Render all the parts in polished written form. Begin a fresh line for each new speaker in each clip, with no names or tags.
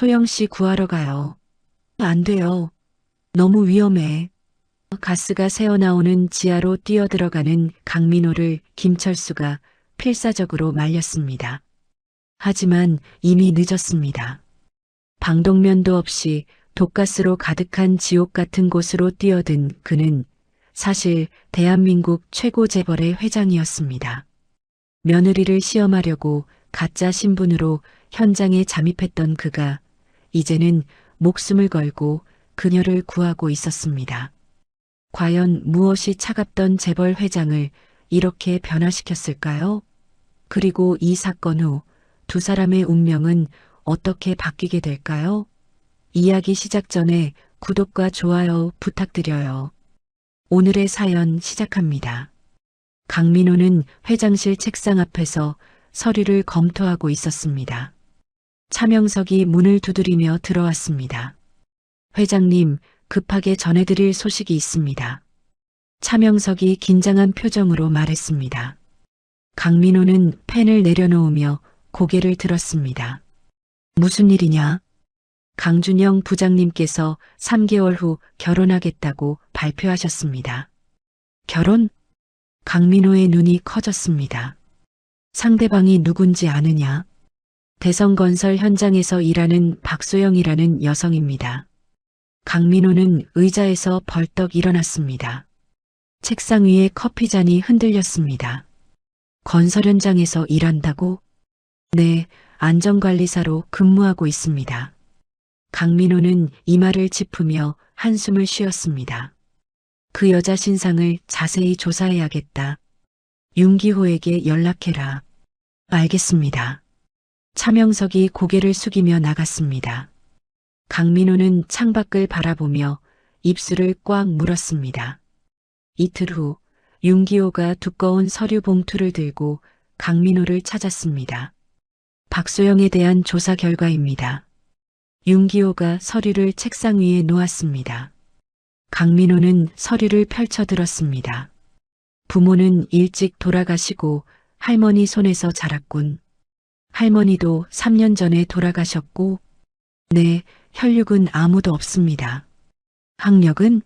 소영 씨 구하러 가요. 안 돼요. 너무 위험해. 가스가 새어나오는 지하로 뛰어들어가는 강민호를 김철수가 필사적으로 말렸습니다. 하지만 이미 늦었습니다. 방독면도 없이 독가스로 가득한 지옥 같은 곳으로 뛰어든 그는 사실 대한민국 최고 재벌의 회장이었습니다. 며느리를 시험하려고 가짜 신분으로 현장에 잠입했던 그가 이제는 목숨을 걸고 그녀를 구하고 있었습니다. 과연 무엇이 차갑던 재벌 회장을 이렇게 변화시켰을까요? 그리고 이 사건 후 두 사람의 운명은 어떻게 바뀌게 될까요? 이야기 시작 전에 구독과 좋아요 부탁드려요. 오늘의 사연 시작합니다. 강민호는 회장실 책상 앞에서 서류를 검토하고 있었습니다. 차명석이 문을 두드리며 들어왔습니다. 회장님, 급하게 전해드릴 소식이 있습니다. 차명석이 긴장한 표정으로 말했습니다. 강민호는 펜을 내려놓으며 고개를 들었습니다. 무슨 일이냐? 강준영 부장님께서 3개월 후 결혼하겠다고 발표하셨습니다. 결혼? 강민호의 눈이 커졌습니다. 상대방이 누군지 아느냐? 대성건설 현장에서 일하는 박소영이라는 여성입니다. 강민호는 의자에서 벌떡 일어났습니다. 책상 위에 커피잔이 흔들렸습니다. 건설 현장에서 일한다고? 네, 안전관리사로 근무하고 있습니다. 강민호는 이마를 짚으며 한숨을 쉬었습니다. 그 여자 신상을 자세히 조사해야겠다. 윤기호에게 연락해라. 알겠습니다. 차명석이 고개를 숙이며 나갔습니다. 강민호는 창밖을 바라보며 입술을 꽉 물었습니다. 이틀 후 윤기호가 두꺼운 서류 봉투를 들고 강민호를 찾았습니다. 박소영에 대한 조사 결과입니다. 윤기호가 서류를 책상 위에 놓았습니다. 강민호는 서류를 펼쳐 들었습니다. 부모는 일찍 돌아가시고 할머니 손에서 자랐군. 할머니도 3년 전에 돌아가셨고, 네, 혈육은 아무도 없습니다. 학력은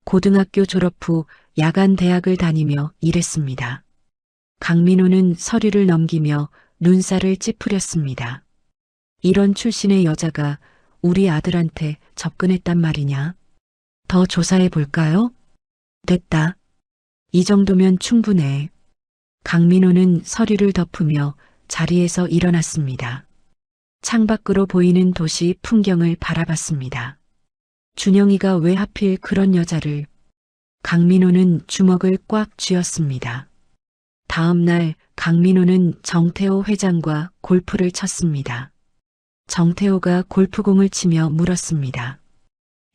고등학교 졸업 후 야간 대학을 다니며 일했습니다. 강민호는 서류를 넘기며 눈살을 찌푸렸습니다. 이런 출신의 여자가 우리 아들한테 접근했단 말이냐? 더 조사해 볼까요? 됐다. 이 정도면 충분해. 강민호는 서류를 덮으며 자리에서 일어났습니다. 창밖으로 보이는 도시 풍경을 바라봤습니다. 준영이가 왜 하필 그런 여자를... 강민호는 주먹을 꽉 쥐었습니다. 다음 날 강민호는 정태호 회장과 골프를 쳤습니다. 정태호가 골프공을 치며 물었습니다.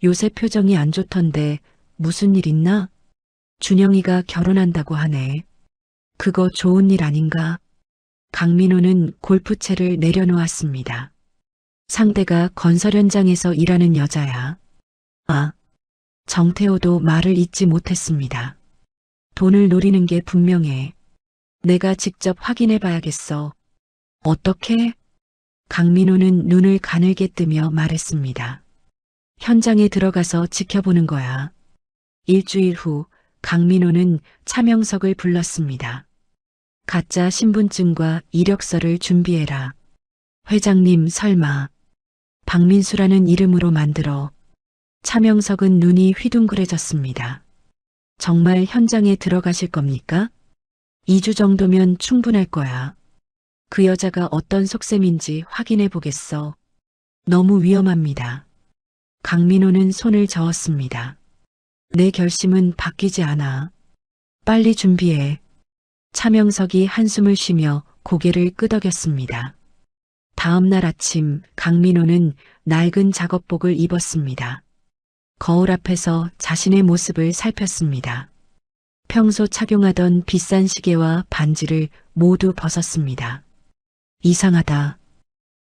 요새 표정이 안 좋던데 무슨 일 있나? 준영이가 결혼한다고 하네. 그거 좋은 일 아닌가? 강민호는 골프채를 내려놓았습니다. 상대가 건설 현장에서 일하는 여자야. 아, 정태호도 말을 잇지 못했습니다. 돈을 노리는 게 분명해. 내가 직접 확인해 봐야겠어. 어떻게? 강민호는 눈을 가늘게 뜨며 말했습니다. 현장에 들어가서 지켜보는 거야. 일주일 후 강민호는 차명석을 불렀습니다. 가짜 신분증과 이력서를 준비해라. 회장님 설마 박민수라는 이름으로 만들어. 차명석은 눈이 휘둥그레졌습니다. 정말 현장에 들어가실 겁니까? 2주 정도면 충분할 거야. 그 여자가 어떤 속셈인지 확인해 보겠어. 너무 위험합니다. 강민호는 손을 저었습니다. 내 결심은 바뀌지 않아. 빨리 준비해. 차명석이 한숨을 쉬며 고개를 끄덕였습니다. 다음 날 아침 강민호는 낡은 작업복을 입었습니다. 거울 앞에서 자신의 모습을 살폈습니다. 평소 착용하던 비싼 시계와 반지를 모두 벗었습니다. 이상하다.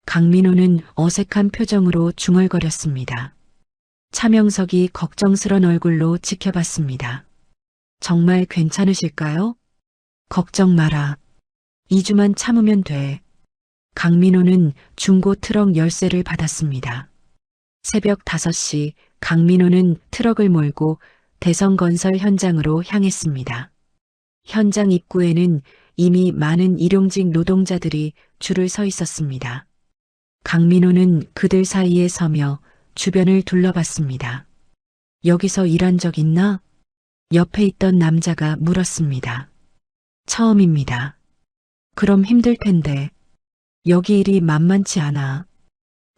강민호는 어색한 표정으로 중얼거렸습니다. 차명석이 걱정스런 얼굴로 지켜봤습니다. 정말 괜찮으실까요? 걱정 마라. 2주만 참으면 돼. 강민호는 중고 트럭 열쇠를 받았습니다. 새벽 5시 강민호는 트럭을 몰고 대성건설 현장으로 향했습니다. 현장 입구에는 이미 많은 일용직 노동자들이 줄을 서 있었습니다. 강민호는 그들 사이에 서며 주변을 둘러봤습니다. 여기서 일한 적 있나? 옆에 있던 남자가 물었습니다. 처음입니다. 그럼 힘들 텐데. 여기 일이 만만치 않아.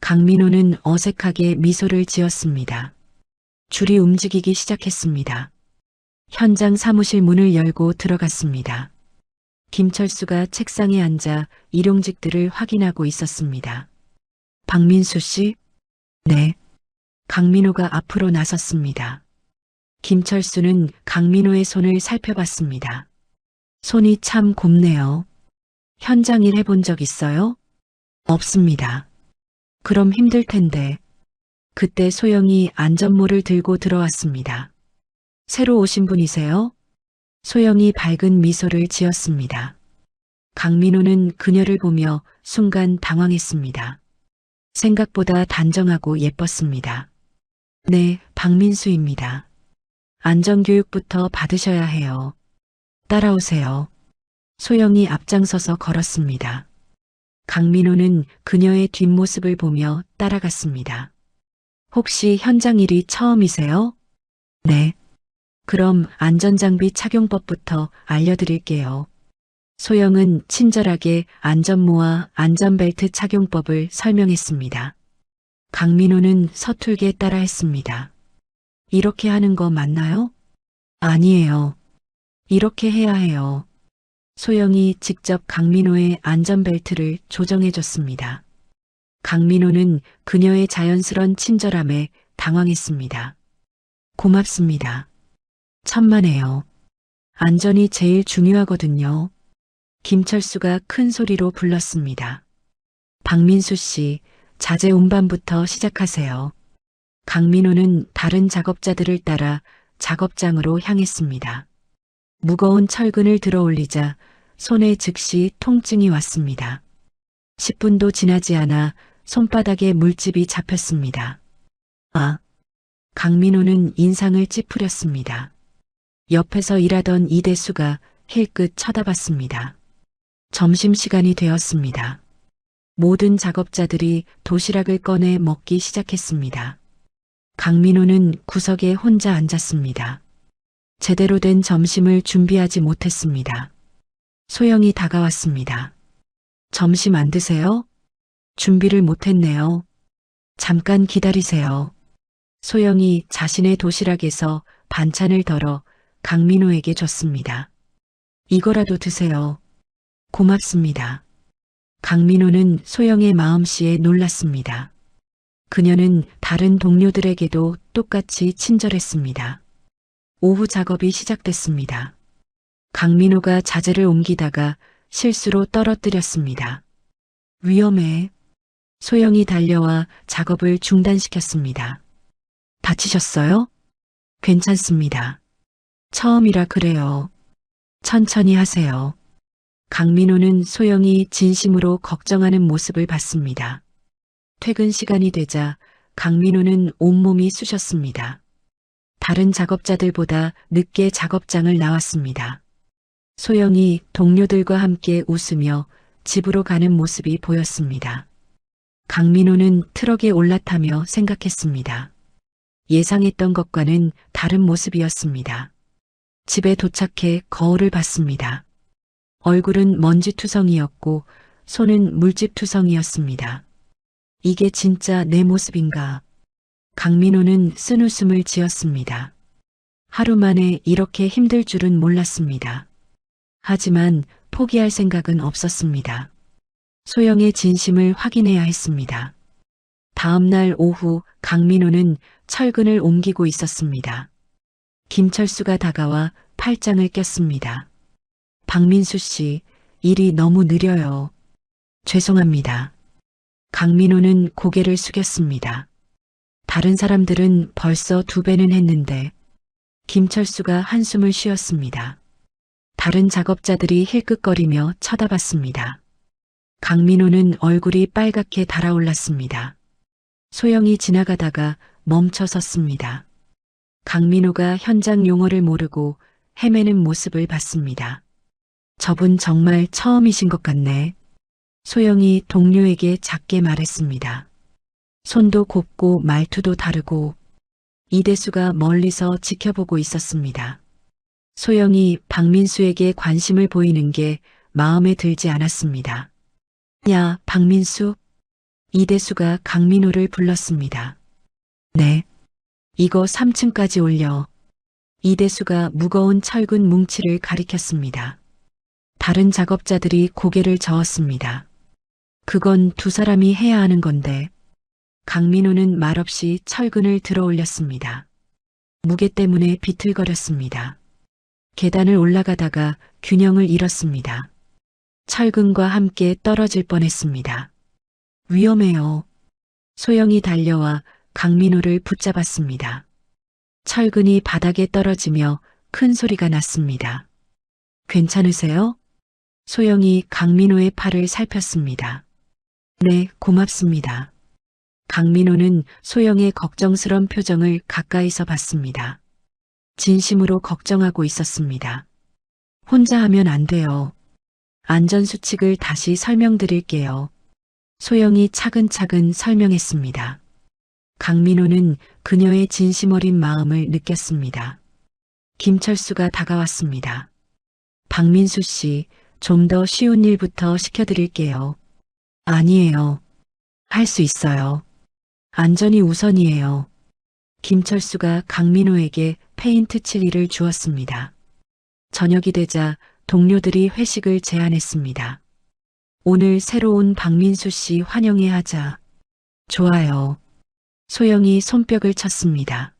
강민호는 어색하게 미소를 지었습니다. 줄이 움직이기 시작했습니다. 현장 사무실 문을 열고 들어갔습니다. 김철수가 책상에 앉아 일용직들을 확인하고 있었습니다. 박민수 씨? 네. 강민호가 앞으로 나섰습니다. 김철수는 강민호의 손을 살펴봤습니다. 손이 참 곱네요. 현장 일 해본 적 있어요? 없습니다. 그럼 힘들 텐데. 그때 소영이 안전모를 들고 들어왔습니다. 새로 오신 분이세요? 소영이 밝은 미소를 지었습니다. 강민호는 그녀를 보며 순간 당황했습니다. 생각보다 단정하고 예뻤습니다. 네, 박민수입니다. 안전교육부터 받으셔야 해요. 따라오세요. 소영이 앞장서서 걸었습니다. 강민호는 그녀의 뒷모습을 보며 따라갔습니다. 혹시 현장 일이 처음이세요? 네. 그럼 안전장비 착용법부터 알려드릴게요. 소영은 친절하게 안전모와 안전벨트 착용법을 설명했습니다. 강민호는 서툴게 따라했습니다. 이렇게 하는 거 맞나요? 아니에요. 이렇게 해야 해요. 소영이 직접 강민호의 안전벨트를 조정해줬습니다. 강민호는 그녀의 자연스런 친절함에 당황했습니다. 고맙습니다. 천만에요. 안전이 제일 중요하거든요. 김철수가 큰 소리로 불렀습니다. 박민수 씨, 자재 운반부터 시작하세요. 강민호는 다른 작업자들을 따라 작업장으로 향했습니다. 무거운 철근을 들어 올리자 손에 즉시 통증이 왔습니다. 10분도 지나지 않아 손바닥에 물집이 잡혔습니다. 아, 강민호는 인상을 찌푸렸습니다. 옆에서 일하던 이대수가 힐끗 쳐다봤습니다. 점심시간이 되었습니다. 모든 작업자들이 도시락을 꺼내 먹기 시작했습니다. 강민호는 구석에 혼자 앉았습니다. 제대로 된 점심을 준비하지 못했습니다. 소영이 다가왔습니다. 점심 안 드세요? 준비를 못했네요. 잠깐 기다리세요. 소영이 자신의 도시락에서 반찬을 덜어 강민호에게 줬습니다. 이거라도 드세요. 고맙습니다. 강민호는 소영의 마음씨에 놀랐습니다. 그녀는 다른 동료들에게도 똑같이 친절했습니다. 오후 작업이 시작됐습니다. 강민호가 자재를 옮기다가 실수로 떨어뜨렸습니다. 위험해. 소영이 달려와 작업을 중단시켰습니다. 다치셨어요? 괜찮습니다. 처음이라 그래요. 천천히 하세요. 강민호는 소영이 진심으로 걱정하는 모습을 봤습니다. 퇴근 시간이 되자 강민호는 온몸이 쑤셨습니다. 다른 작업자들보다 늦게 작업장을 나왔습니다. 소영이 동료들과 함께 웃으며 집으로 가는 모습이 보였습니다. 강민호는 트럭에 올라타며 생각했습니다. 예상했던 것과는 다른 모습이었습니다. 집에 도착해 거울을 봤습니다. 얼굴은 먼지투성이었고 손은 물집투성이었습니다. 이게 진짜 내 모습인가? 강민호는 쓴웃음을 지었습니다. 하루 만에 이렇게 힘들 줄은 몰랐습니다. 하지만 포기할 생각은 없었습니다. 소영의 진심을 확인해야 했습니다. 다음 날 오후 강민호는 철근을 옮기고 있었습니다. 김철수가 다가와 팔짱을 꼈습니다. 박민수 씨, 일이 너무 느려요. 죄송합니다. 강민호는 고개를 숙였습니다. 다른 사람들은 벌써 2배는 했는데. 김철수가 한숨을 쉬었습니다. 다른 작업자들이 힐끗거리며 쳐다봤습니다. 강민호는 얼굴이 빨갛게 달아올랐습니다. 소영이 지나가다가 멈춰 섰습니다. 강민호가 현장 용어를 모르고 헤매는 모습을 봤습니다. 저분 정말 처음이신 것 같네. 소영이 동료에게 작게 말했습니다. 손도 곱고 말투도 다르고. 이대수가 멀리서 지켜보고 있었습니다. 소영이 박민수에게 관심을 보이는 게 마음에 들지 않았습니다. 야, 박민수? 이대수가 강민호를 불렀습니다. 네. 이거 3층까지 올려. 이대수가 무거운 철근 뭉치를 가리켰습니다. 다른 작업자들이 고개를 저었습니다. 그건 두 사람이 해야 하는 건데. 강민호는 말없이 철근을 들어 올렸습니다. 무게 때문에 비틀거렸습니다. 계단을 올라가다가 균형을 잃었습니다. 철근과 함께 떨어질 뻔했습니다. 위험해요. 소영이 달려와 강민호를 붙잡았습니다. 철근이 바닥에 떨어지며 큰 소리가 났습니다. 괜찮으세요? 소영이 강민호의 팔을 살폈습니다. 네, 고맙습니다. 강민호는 소영의 걱정스런 표정을 가까이서 봤습니다. 진심으로 걱정하고 있었습니다. 혼자 하면 안 돼요. 안전수칙을 다시 설명드릴게요. 소영이 차근차근 설명했습니다. 강민호는 그녀의 진심 어린 마음을 느꼈습니다. 김철수가 다가왔습니다. 박민수 씨, 좀 더 쉬운 일부터 시켜드릴게요. 아니에요. 할 수 있어요. 안전이 우선이에요. 김철수가 강민호에게 페인트 칠리를 주었습니다. 저녁이 되자 동료들이 회식을 제안했습니다. 오늘 새로 온 박민수 씨 환영회 하자. 좋아요. 소영이 손뼉을 쳤습니다.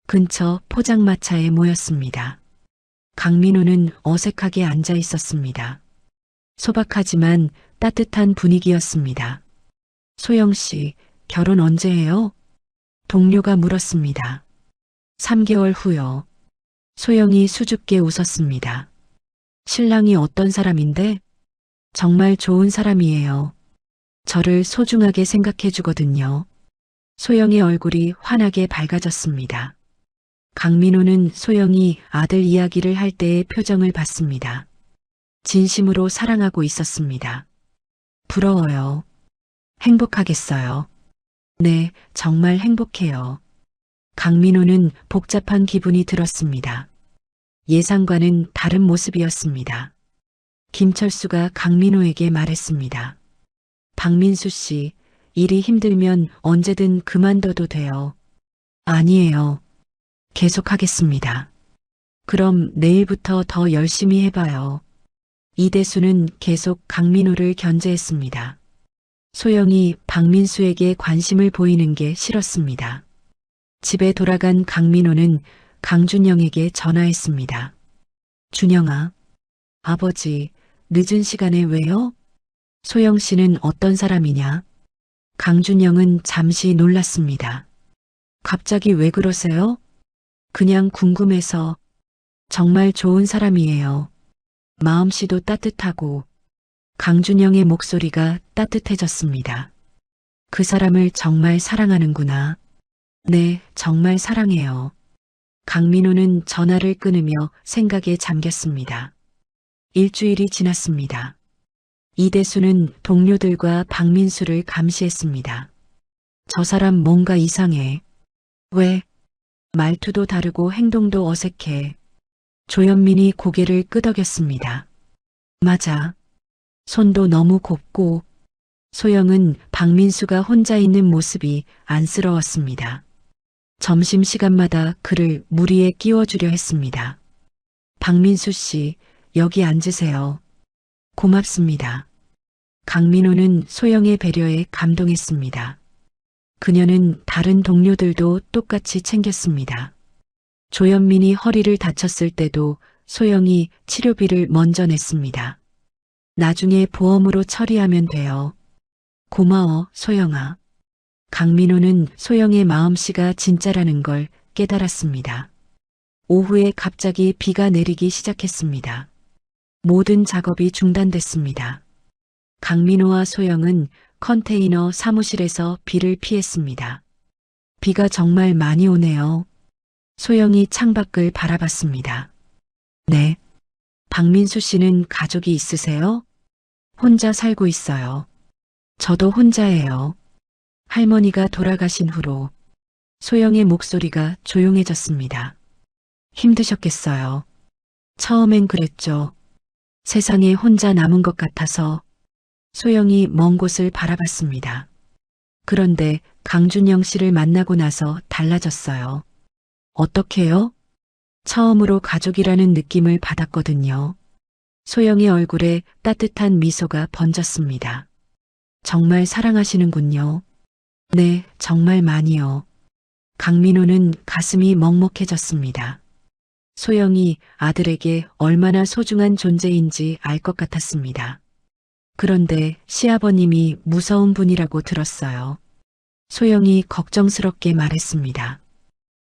근처 포장마차에 모였습니다. 강민호는 어색하게 앉아 있었습니다. 소박하지만 따뜻한 분위기였습니다. 소영 씨, 결혼 언제 해요? 동료가 물었습니다. 3개월 후요. 소영이 수줍게 웃었습니다. 신랑이 어떤 사람인데? 정말 좋은 사람이에요. 저를 소중하게 생각해 주거든요. 소영의 얼굴이 환하게 밝아졌습니다. 강민호는 소영이 아들 이야기를 할 때의 표정을 봤습니다. 진심으로 사랑하고 있었습니다. 부러워요. 행복하겠어요. 네, 정말 행복해요. 강민호는 복잡한 기분이 들었습니다. 예상과는 다른 모습이었습니다. 김철수가 강민호에게 말했습니다. 박민수 씨, 일이 힘들면 언제든 그만둬도 돼요. 아니에요. 계속하겠습니다. 그럼 내일부터 더 열심히 해봐요. 이대수는 계속 강민호를 견제했습니다. 소영이 박민수에게 관심을 보이는 게 싫었습니다. 집에 돌아간 강민호는 강준영에게 전화했습니다. 준영아, 아버지, 늦은 시간에 왜요? 소영 씨는 어떤 사람이냐? 강준영은 잠시 놀랐습니다. 갑자기 왜 그러세요? 그냥 궁금해서. 정말 좋은 사람이에요. 마음씨도 따뜻하고. 강준영의 목소리가 따뜻해졌습니다. 그 사람을 정말 사랑하는구나. 네, 정말 사랑해요. 강민호는 전화를 끊으며 생각에 잠겼습니다. 일주일이 지났습니다. 이대수는 동료들과 박민수를 감시했습니다. 저 사람 뭔가 이상해. 왜? 말투도 다르고 행동도 어색해. 조현민이 고개를 끄덕였습니다. 맞아. 손도 너무 곱고. 소영은 박민수가 혼자 있는 모습이 안쓰러웠습니다. 점심시간마다 그를 무리에 끼워주려 했습니다. 박민수 씨, 여기 앉으세요. 고맙습니다. 강민호는 소영의 배려에 감동했습니다. 그녀는 다른 동료들도 똑같이 챙겼습니다. 조현민이 허리를 다쳤을 때도 소영이 치료비를 먼저 냈습니다. 나중에 보험으로 처리하면 돼요. 고마워, 소영아. 강민호는 소영의 마음씨가 진짜라는 걸 깨달았습니다. 오후에 갑자기 비가 내리기 시작했습니다. 모든 작업이 중단됐습니다. 강민호와 소영은 컨테이너 사무실에서 비를 피했습니다. 비가 정말 많이 오네요. 소영이 창밖을 바라봤습니다. 네. 박민수 씨는 가족이 있으세요? 혼자 살고 있어요. 저도 혼자예요. 할머니가 돌아가신 후로 소영의 목소리가 조용해졌습니다. 힘드셨겠어요. 처음엔 그랬죠. 세상에 혼자 남은 것 같아서. 소영이 먼 곳을 바라봤습니다. 그런데 강준영 씨를 만나고 나서 달라졌어요. 어떻게요? 처음으로 가족이라는 느낌을 받았거든요. 소영의 얼굴에 따뜻한 미소가 번졌습니다. 정말 사랑하시는군요. 네, 정말 많이요. 강민호는 가슴이 먹먹해졌습니다. 소영이 아들에게 얼마나 소중한 존재인지 알 것 같았습니다. 그런데 시아버님이 무서운 분이라고 들었어요. 소영이 걱정스럽게 말했습니다.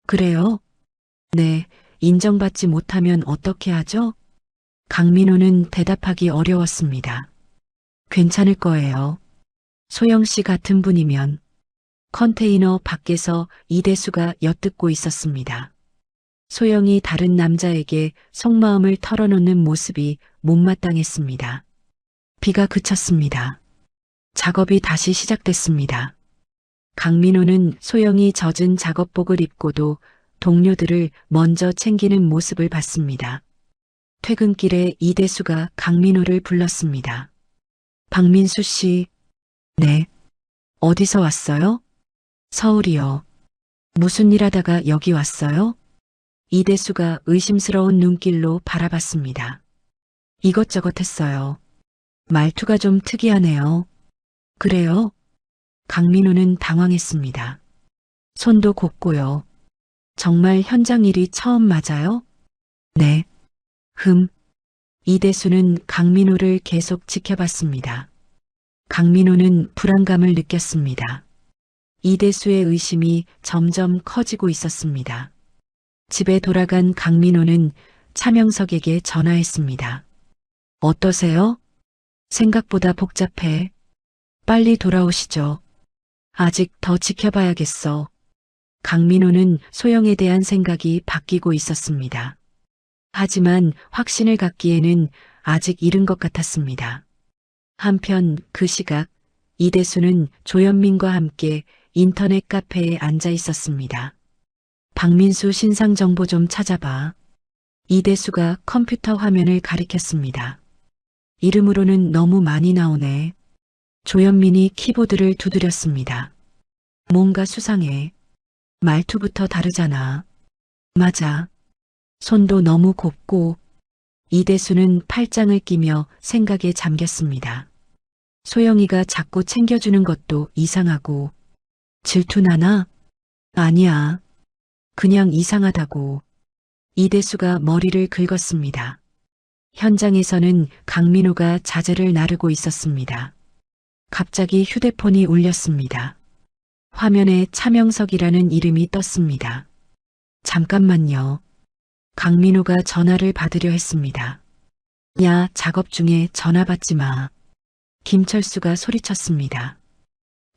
그래요? 네, 인정받지 못하면 어떻게 하죠? 강민호는 대답하기 어려웠습니다. 괜찮을 거예요. 소영 씨 같은 분이면. 컨테이너 밖에서 이대수가 엿듣고 있었습니다. 소영이 다른 남자에게 속마음을 털어놓는 모습이 못마땅했습니다. 비가 그쳤습니다. 작업이 다시 시작됐습니다. 강민호는 소영이 젖은 작업복을 입고도 동료들을 먼저 챙기는 모습을 봤습니다. 퇴근길에 이대수가 강민호를 불렀습니다. 박민수 씨. 네. 어디서 왔어요? 서울이요. 무슨 일 하다가 여기 왔어요? 이대수가 의심스러운 눈길로 바라봤습니다. 이것저것 했어요. 말투가 좀 특이하네요. 그래요? 강민호는 당황했습니다. 손도 곱고요. 정말 현장 일이 처음 맞아요? 네. 이대수는 강민호를 계속 지켜봤습니다. 강민호는 불안감을 느꼈습니다. 이대수의 의심이 점점 커지고 있었습니다. 집에 돌아간 강민호는 차명석에게 전화했습니다. 어떠세요? 생각보다 복잡해. 빨리 돌아오시죠. 아직 더 지켜봐야겠어. 강민호는 소영에 대한 생각이 바뀌고 있었습니다. 하지만 확신을 갖기에는 아직 이른 것 같았습니다. 한편 그 시각 이대수는 조현민과 함께 인터넷 카페에 앉아 있었습니다. 박민수 신상 정보 좀 찾아봐. 이대수가 컴퓨터 화면을 가리켰습니다. 이름으로는 너무 많이 나오네. 조현민이 키보드를 두드렸습니다. 뭔가 수상해. 말투부터 다르잖아. 맞아. 손도 너무 곱고. 이대수는 팔짱을 끼며 생각에 잠겼습니다. 소영이가 자꾸 챙겨주는 것도 이상하고. 질투나나? 아니야. 그냥 이상하다고. 이대수가 머리를 긁었습니다. 현장에서는 강민호가 자재를 나르고 있었습니다. 갑자기 휴대폰이 울렸습니다. 화면에 차명석이라는 이름이 떴습니다. 잠깐만요. 강민호가 전화를 받으려 했습니다. 야, 작업 중에 전화 받지 마. 김철수가 소리쳤습니다.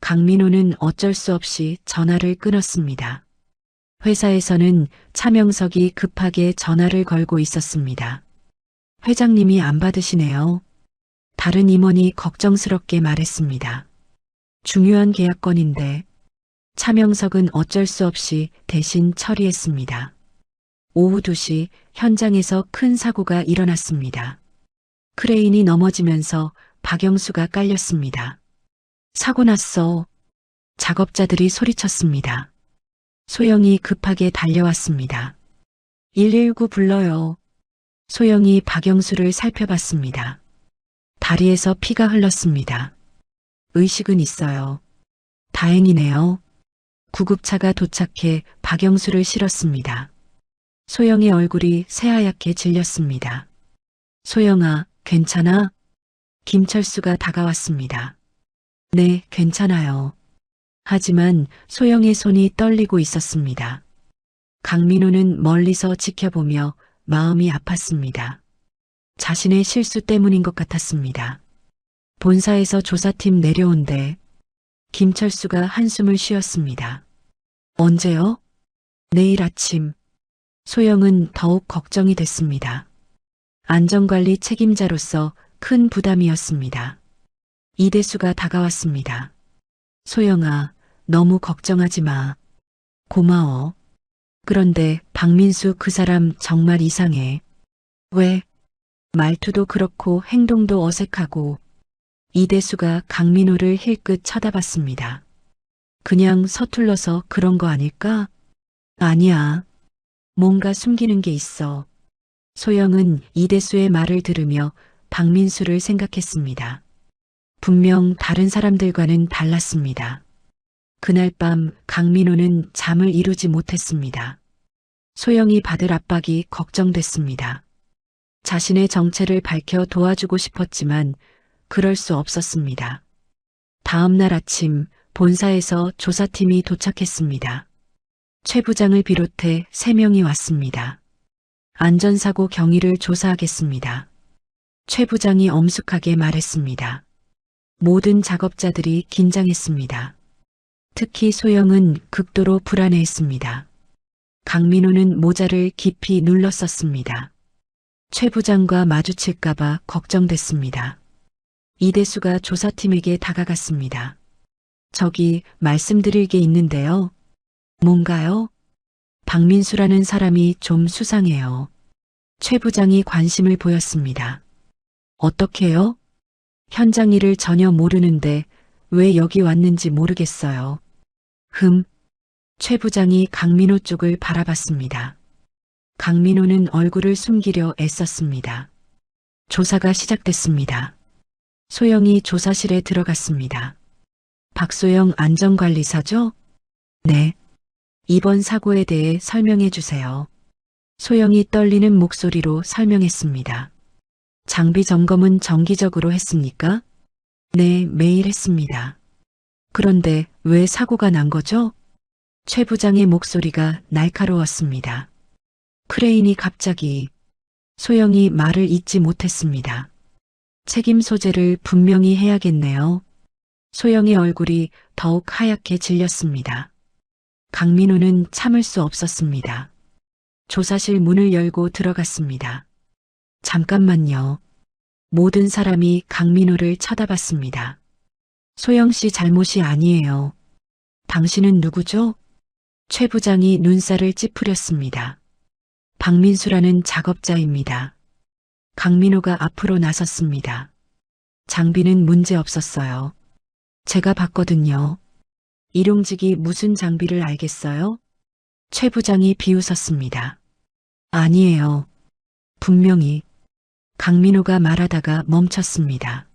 강민호는 어쩔 수 없이 전화를 끊었습니다. 회사에서는 차명석이 급하게 전화를 걸고 있었습니다. 회장님이 안 받으시네요. 다른 임원이 걱정스럽게 말했습니다. 중요한 계약건인데. 차명석은 어쩔 수 없이 대신 처리했습니다. 오후 2시 현장에서 큰 사고가 일어났습니다. 크레인이 넘어지면서 박영수가 깔렸습니다. 사고 났어. 작업자들이 소리쳤습니다. 소영이 급하게 달려왔습니다. 119 불러요. 소영이 박영수를 살펴봤습니다. 다리에서 피가 흘렀습니다. 의식은 있어요. 다행이네요. 구급차가 도착해 박영수를 실었습니다. 소영의 얼굴이 새하얗게 질렸습니다. 소영아, 괜찮아? 김철수가 다가왔습니다. 네, 괜찮아요. 하지만 소영의 손이 떨리고 있었습니다. 강민호는 멀리서 지켜보며 마음이 아팠습니다. 자신의 실수 때문인 것 같았습니다. 본사에서 조사팀 내려온대. 김철수가 한숨을 쉬었습니다. 언제요? 내일 아침. 소영은 더욱 걱정이 됐습니다. 안전관리 책임자로서 큰 부담이었습니다. 이대수가 다가왔습니다. 소영아, 너무 걱정하지 마. 고마워. 그런데 박민수 그 사람 정말 이상해. 왜? 말투도 그렇고 행동도 어색하고. 이대수가 강민호를 힐끗 쳐다봤습니다. 그냥 서툴러서 그런 거 아닐까? 아니야. 뭔가 숨기는 게 있어. 소영은 이대수의 말을 들으며 박민수를 생각했습니다. 분명 다른 사람들과는 달랐습니다. 그날 밤 강민호는 잠을 이루지 못했습니다. 소영이 받을 압박이 걱정됐습니다. 자신의 정체를 밝혀 도와주고 싶었지만 그럴 수 없었습니다. 다음 날 아침 본사에서 조사팀이 도착했습니다. 최 부장을 비롯해 3명이 왔습니다. 안전사고 경위를 조사하겠습니다. 최 부장이 엄숙하게 말했습니다. 모든 작업자들이 긴장했습니다. 특히 소영은 극도로 불안해했습니다. 강민호는 모자를 깊이 눌렀었습니다. 최 부장과 마주칠까봐 걱정됐습니다. 이대수가 조사팀에게 다가갔습니다. 저기 말씀드릴 게 있는데요. 뭔가요? 박민수라는 사람이 좀 수상해요. 최 부장이 관심을 보였습니다. 어떻게요? 현장 일을 전혀 모르는데 왜 여기 왔는지 모르겠어요. 최 부장이 강민호 쪽을 바라봤습니다. 강민호는 얼굴을 숨기려 애썼습니다. 조사가 시작됐습니다. 소영이 조사실에 들어갔습니다. 박소영 안전관리사죠? 네. 이번 사고에 대해 설명해 주세요. 소영이 떨리는 목소리로 설명했습니다. 장비 점검은 정기적으로 했습니까? 네, 매일 했습니다. 그런데 왜 사고가 난 거죠? 최 부장의 목소리가 날카로웠습니다. 크레인이 갑자기. 소영이 말을 잇지 못했습니다. 책임 소재를 분명히 해야겠네요. 소영의 얼굴이 더욱 하얗게 질렸습니다. 강민호는 참을 수 없었습니다. 조사실 문을 열고 들어갔습니다. 잠깐만요. 모든 사람이 강민호를 쳐다봤습니다. 소영 씨 잘못이 아니에요. 당신은 누구죠? 최 부장이 눈살을 찌푸렸습니다. 박민수라는 작업자입니다. 강민호가 앞으로 나섰습니다. 장비는 문제 없었어요. 제가 봤거든요. 일용직이 무슨 장비를 알겠어요? 최 부장이 비웃었습니다. 아니에요. 분명히. 강민호가 말하다가 멈췄습니다.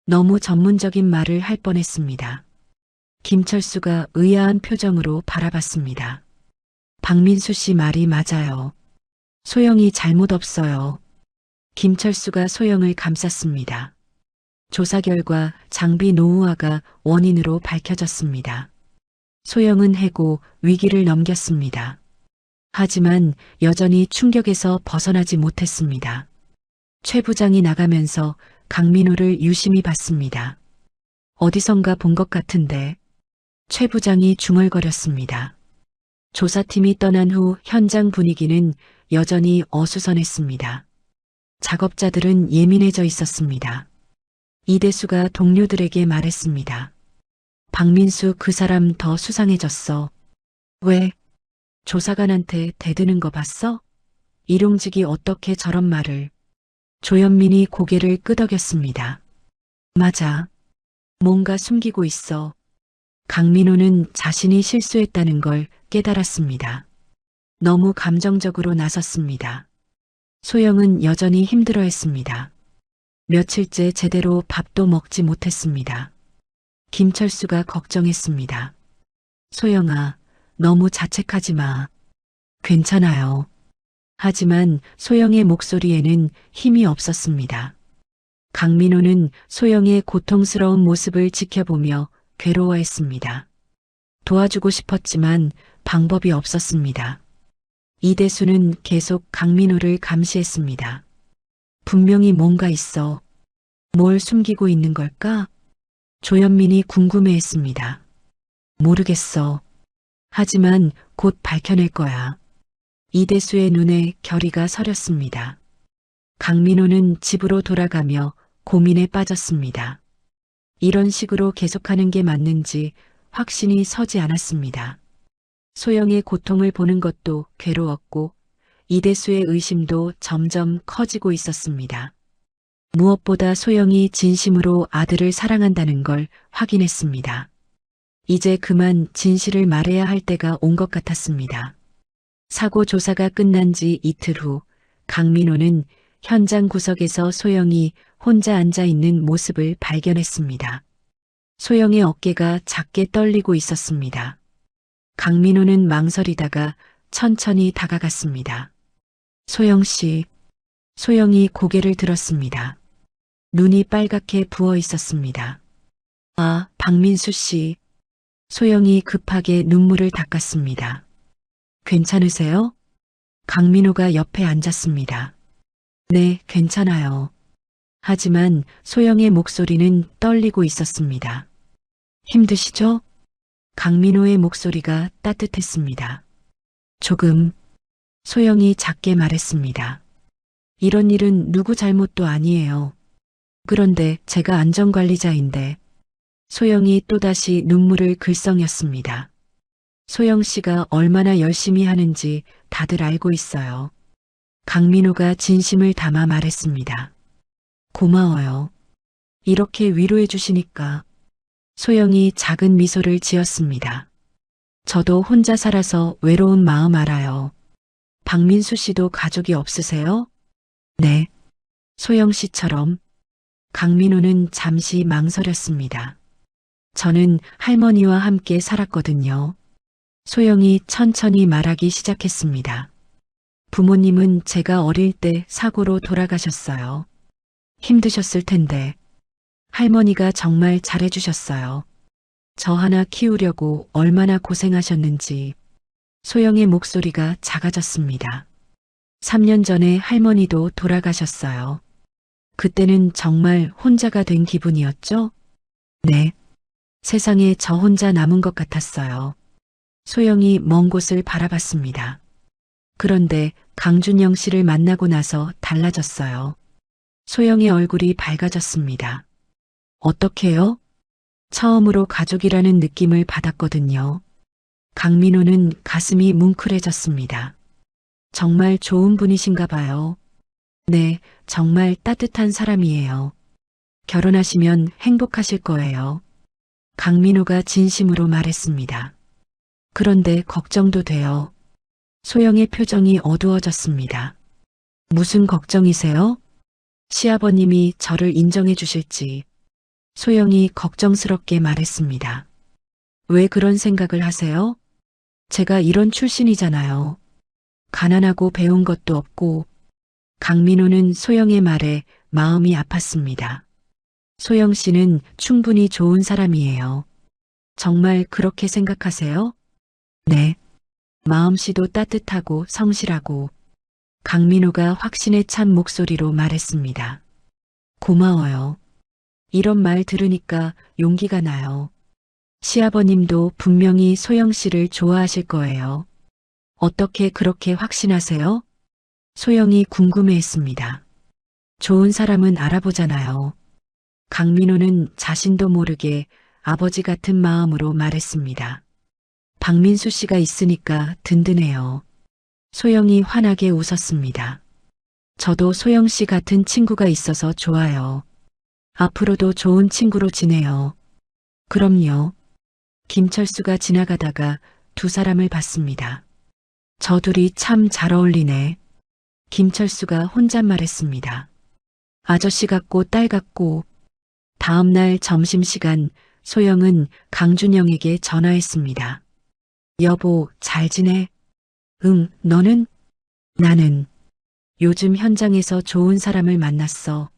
너무 전문적인 말을 할 뻔했습니다. 김철수가 의아한 표정으로 바라봤습니다. 박민수 씨 말이 맞아요. 소영이 잘못 없어요. 김철수가 소영을 감쌌습니다. 조사 결과 장비 노후화가 원인으로 밝혀졌습니다. 소영은 해고 위기를 넘겼습니다. 하지만 여전히 충격에서 벗어나지 못했습니다. 최 부장이 나가면서 강민호를 유심히 봤습니다. 어디선가 본 것 같은데. 최 부장이 중얼거렸습니다. 조사팀이 떠난 후 현장 분위기는 여전히 어수선했습니다. 작업자들은 예민해져 있었습니다. 이대수가 동료들에게 말했습니다. 박민수 그 사람 더 수상해졌어. 왜? 조사관한테 대드는 거 봤어? 일용직이 어떻게 저런 말을. 조현민이 고개를 끄덕였습니다. 맞아. 뭔가 숨기고 있어. 강민호는 자신이 실수했다는 걸 깨달았습니다. 너무 감정적으로 나섰습니다. 소영은 여전히 힘들어했습니다. 며칠째 제대로 밥도 먹지 못했습니다. 김철수가 걱정했습니다. 소영아, 너무 자책하지 마. 괜찮아요. 하지만 소영의 목소리에는 힘이 없었습니다. 강민호는 소영의 고통스러운 모습을 지켜보며 괴로워했습니다. 도와주고 싶었지만 방법이 없었습니다. 이대수는 계속 강민호를 감시했습니다. 분명히 뭔가 있어. 뭘 숨기고 있는 걸까? 조현민이 궁금해했습니다. 모르겠어. 하지만 곧 밝혀낼 거야. 이대수의 눈에 결의가 서렸습니다. 강민호는 집으로 돌아가며 고민에 빠졌습니다. 이런 식으로 계속하는 게 맞는지 확신이 서지 않았습니다. 소영의 고통을 보는 것도 괴로웠고 이대수의 의심도 점점 커지고 있었습니다. 무엇보다 소영이 진심으로 아들을 사랑한다는 걸 확인했습니다. 이제 그만 진실을 말해야 할 때가 온 것 같았습니다. 사고 조사가 끝난 지 이틀 후 강민호는 현장 구석에서 소영이 혼자 앉아 있는 모습을 발견했습니다. 소영의 어깨가 작게 떨리고 있었습니다. 강민호는 망설이다가 천천히 다가갔습니다. 소영 씨. 소영이 고개를 들었습니다. 눈이 빨갛게 부어 있었습니다. 아, 박민수 씨. 소영이 급하게 눈물을 닦았습니다. 괜찮으세요? 강민호가 옆에 앉았습니다. 네, 괜찮아요. 하지만 소영의 목소리는 떨리고 있었습니다. 힘드시죠? 강민호의 목소리가 따뜻했습니다. 조금. 소영이 작게 말했습니다. 이런 일은 누구 잘못도 아니에요. 그런데 제가 안전관리자인데. 소영이 또다시 눈물을 글썽였습니다. 소영 씨가 얼마나 열심히 하는지 다들 알고 있어요. 강민호가 진심을 담아 말했습니다. 고마워요. 이렇게 위로해 주시니까. 소영이 작은 미소를 지었습니다. 저도 혼자 살아서 외로운 마음 알아요. 박민수 씨도 가족이 없으세요? 네. 소영 씨처럼. 강민호는 잠시 망설였습니다. 저는 할머니와 함께 살았거든요. 소영이 천천히 말하기 시작했습니다. 부모님은 제가 어릴 때 사고로 돌아가셨어요. 힘드셨을 텐데. 할머니가 정말 잘해주셨어요. 저 하나 키우려고 얼마나 고생하셨는지. 소영의 목소리가 작아졌습니다. 3년 전에 할머니도 돌아가셨어요. 그때는 정말 혼자가 된 기분이었죠? 네. 세상에 저 혼자 남은 것 같았어요. 소영이 먼 곳을 바라봤습니다. 그런데 강준영 씨를 만나고 나서 달라졌어요. 소영의 얼굴이 밝아졌습니다. 어떻게요? 처음으로 가족이라는 느낌을 받았거든요. 강민호는 가슴이 뭉클해졌습니다. 정말 좋은 분이신가 봐요. 네, 정말 따뜻한 사람이에요. 결혼하시면 행복하실 거예요. 강민호가 진심으로 말했습니다. 그런데 걱정도 돼요. 소영의 표정이 어두워졌습니다. 무슨 걱정이세요? 시아버님이 저를 인정해 주실지. 소영이 걱정스럽게 말했습니다. 왜 그런 생각을 하세요? 제가 이런 출신이잖아요. 가난하고 배운 것도 없고. 강민호는 소영의 말에 마음이 아팠습니다. 소영 씨는 충분히 좋은 사람이에요. 정말 그렇게 생각하세요? 네. 마음씨도 따뜻하고 성실하고. 강민호가 확신에 찬 목소리로 말했습니다. 고마워요. 이런 말 들으니까 용기가 나요. 시아버님도 분명히 소영 씨를 좋아하실 거예요. 어떻게 그렇게 확신하세요? 소영이 궁금해했습니다. 좋은 사람은 알아보잖아요. 강민호는 자신도 모르게 아버지 같은 마음으로 말했습니다. 박민수 씨가 있으니까 든든해요. 소영이 환하게 웃었습니다. 저도 소영 씨 같은 친구가 있어서 좋아요. 앞으로도 좋은 친구로 지내요. 그럼요. 김철수가 지나가다가 두 사람을 봤습니다. 저 둘이 참 잘 어울리네. 김철수가 혼잣말했습니다. 아저씨 같고 딸 같고. 다음 날 점심시간 소영은 강준영에게 전화했습니다. 여보, 잘 지내? 응, 너는? 나는. 요즘 현장에서 좋은 사람을 만났어.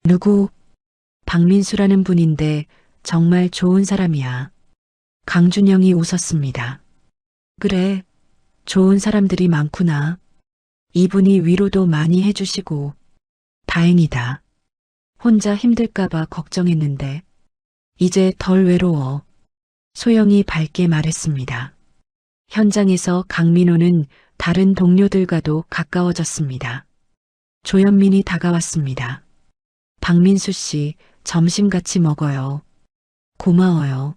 누구? 박민수라는 분인데 정말 좋은 사람이야. 강준영이 웃었습니다. 그래, 좋은 사람들이 많구나. 이분이 위로도 많이 해주시고. 다행이다. 혼자 힘들까봐 걱정했는데 이제 덜 외로워. 소영이 밝게 말했습니다. 현장에서 강민호는 다른 동료들과도 가까워졌습니다. 조현민이 다가왔습니다. 박민수 씨, 점심 같이 먹어요. 고마워요.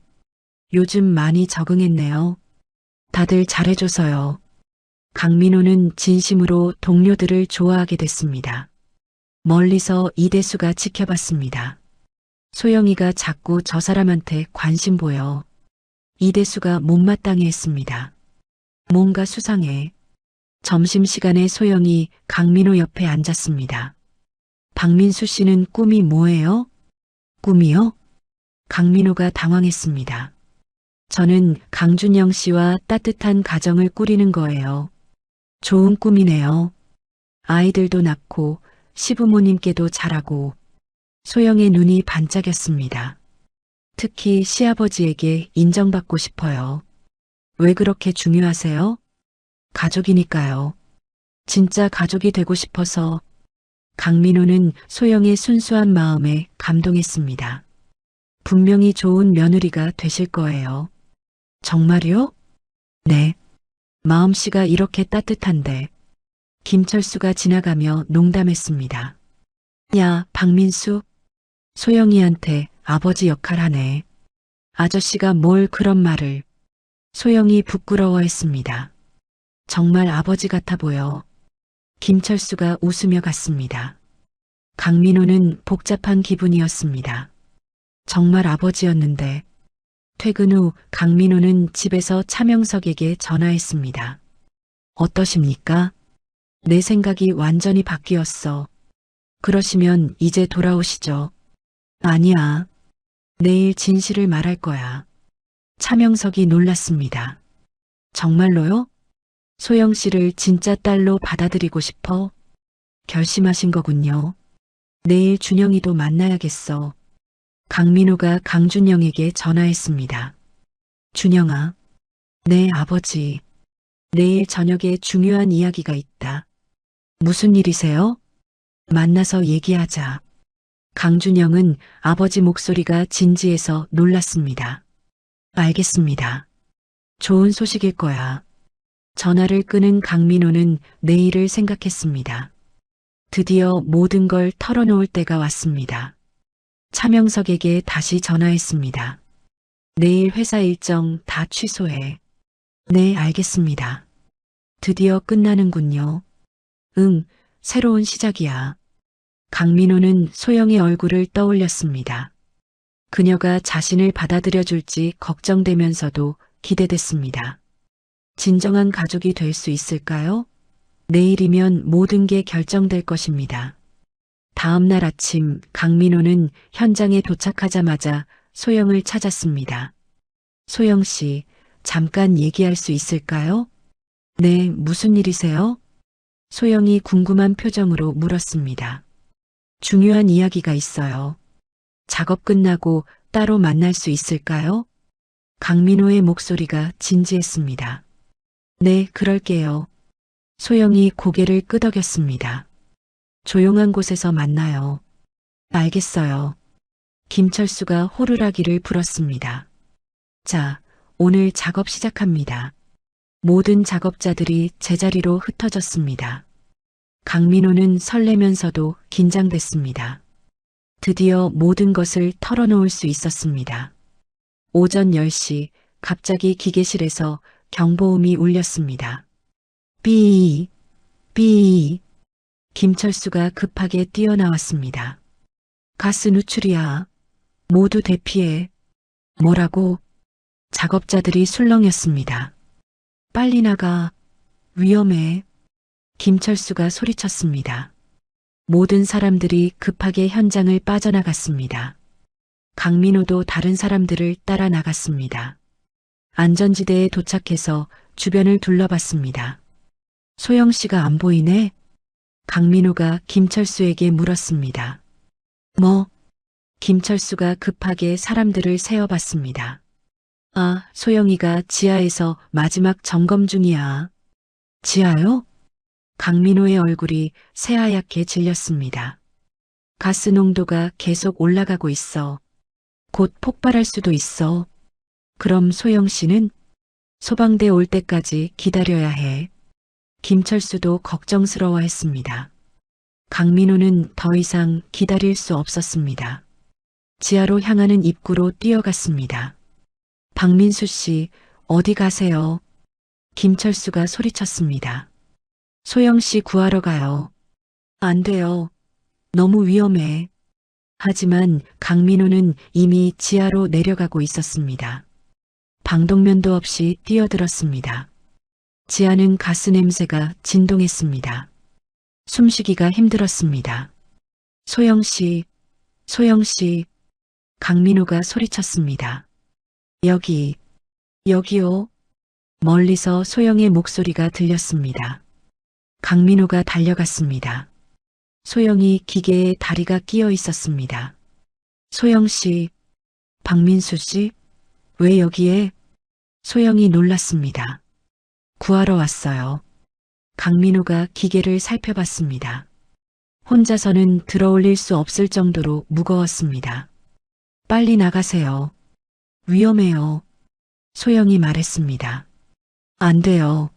요즘 많이 적응했네요. 다들 잘해줘서요. 강민호는 진심으로 동료들을 좋아하게 됐습니다. 멀리서 이대수가 지켜봤습니다. 소영이가 자꾸 저 사람한테 관심 보여. 이대수가 못마땅해 했습니다. 뭔가 수상해. 점심시간에 소영이 강민호 옆에 앉았습니다. 박민수 씨는 꿈이 뭐예요? 꿈이요? 강민호가 당황했습니다. 저는 강준영 씨와 따뜻한 가정을 꾸리는 거예요. 좋은 꿈이네요. 아이들도 낳고 시부모님께도 잘하고. 소영의 눈이 반짝였습니다. 특히 시아버지에게 인정받고 싶어요. 왜 그렇게 중요하세요? 가족이니까요. 진짜 가족이 되고 싶어서. 강민호는 소영의 순수한 마음에 감동했습니다. 분명히 좋은 며느리가 되실 거예요. 정말요? 네. 마음씨가 이렇게 따뜻한데. 김철수가 지나가며 농담했습니다. 야, 박민수. 소영이한테 아버지 역할 하네. 아저씨가 뭘 그런 말을. 소영이 부끄러워했습니다. 정말 아버지 같아 보여. 김철수가 웃으며 갔습니다. 강민호는 복잡한 기분이었습니다. 정말 아버지였는데. 퇴근 후 강민호는 집에서 차명석에게 전화했습니다. 어떠십니까? 내 생각이 완전히 바뀌었어. 그러시면 이제 돌아오시죠. 아니야. 내일 진실을 말할 거야. 차명석이 놀랐습니다. 정말로요? 소영 씨를 진짜 딸로 받아들이고 싶어? 결심하신 거군요. 내일 준영이도 만나야겠어. 강민호가 강준영에게 전화했습니다. 준영아. 네, 아버지. 내일 저녁에 중요한 이야기가 있다. 무슨 일이세요? 만나서 얘기하자. 강준영은 아버지 목소리가 진지해서 놀랐습니다. 알겠습니다. 좋은 소식일 거야. 전화를 끄는 강민호는 내일을 생각했습니다. 드디어 모든 걸 털어놓을 때가 왔습니다. 차명석에게 다시 전화했습니다. 내일 회사 일정 다 취소해. 네, 알겠습니다. 드디어 끝나는군요. 응, 새로운 시작이야. 강민호는 소영의 얼굴을 떠올렸습니다. 그녀가 자신을 받아들여줄지 걱정되면서도 기대됐습니다. 진정한 가족이 될 수 있을까요? 내일이면 모든 게 결정될 것입니다. 다음 날 아침 강민호는 현장에 도착하자마자 소영을 찾았습니다. 소영 씨, 잠깐 얘기할 수 있을까요? 네, 무슨 일이세요? 소영이 궁금한 표정으로 물었습니다. 중요한 이야기가 있어요. 작업 끝나고 따로 만날 수 있을까요? 강민호의 목소리가 진지했습니다. 네, 그럴게요. 소영이 고개를 끄덕였습니다. 조용한 곳에서 만나요. 알겠어요. 김철수가 호루라기를 불었습니다. 자, 오늘 작업 시작합니다. 모든 작업자들이 제자리로 흩어졌습니다. 강민호는 설레면서도 긴장됐습니다. 드디어 모든 것을 털어놓을 수 있었습니다. 오전 10시 갑자기 기계실에서 경보음이 울렸습니다. 삐, 삐. 김철수가 급하게 뛰어나왔습니다. 가스 누출이야. 모두 대피해. 뭐라고? 작업자들이 술렁였습니다. 빨리 나가. 위험해. 김철수가 소리쳤습니다. 모든 사람들이 급하게 현장을 빠져나갔습니다. 강민호도 다른 사람들을 따라 나갔습니다. 안전지대에 도착해서 주변을 둘러봤습니다. 소영 씨가 안 보이네? 강민호가 김철수에게 물었습니다. 뭐? 김철수가 급하게 사람들을 세어봤습니다. 아, 소영이가 지하에서 마지막 점검 중이야. 지하요? 강민호의 얼굴이 새하얗게 질렸습니다. 가스 농도가 계속 올라가고 있어. 곧 폭발할 수도 있어. 그럼 소영 씨는 소방대 올 때까지 기다려야 해. 김철수도 걱정스러워 했습니다. 강민호는 더 이상 기다릴 수 없었습니다. 지하로 향하는 입구로 뛰어갔습니다. 박민수 씨, 어디 가세요? 김철수가 소리쳤습니다. 소영 씨 구하러 가요. 안 돼요. 너무 위험해. 하지만 강민호는 이미 지하로 내려가고 있었습니다. 방독면도 없이 뛰어들었습니다. 지하는 가스 냄새가 진동했습니다. 숨쉬기가 힘들었습니다. 소영 씨, 소영 씨, 강민호가 소리쳤습니다. 여기요. 멀리서 소영의 목소리가 들렸습니다. 강민호가 달려갔습니다. 소영이 기계에 다리가 끼어 있었습니다. 소영 씨, 박민수 씨, 왜 여기에? 소영이 놀랐습니다. 구하러 왔어요. 강민호가 기계를 살펴봤습니다. 혼자서는 들어올릴 수 없을 정도로 무거웠습니다. 빨리 나가세요. 위험해요. 소영이 말했습니다. 안 돼요.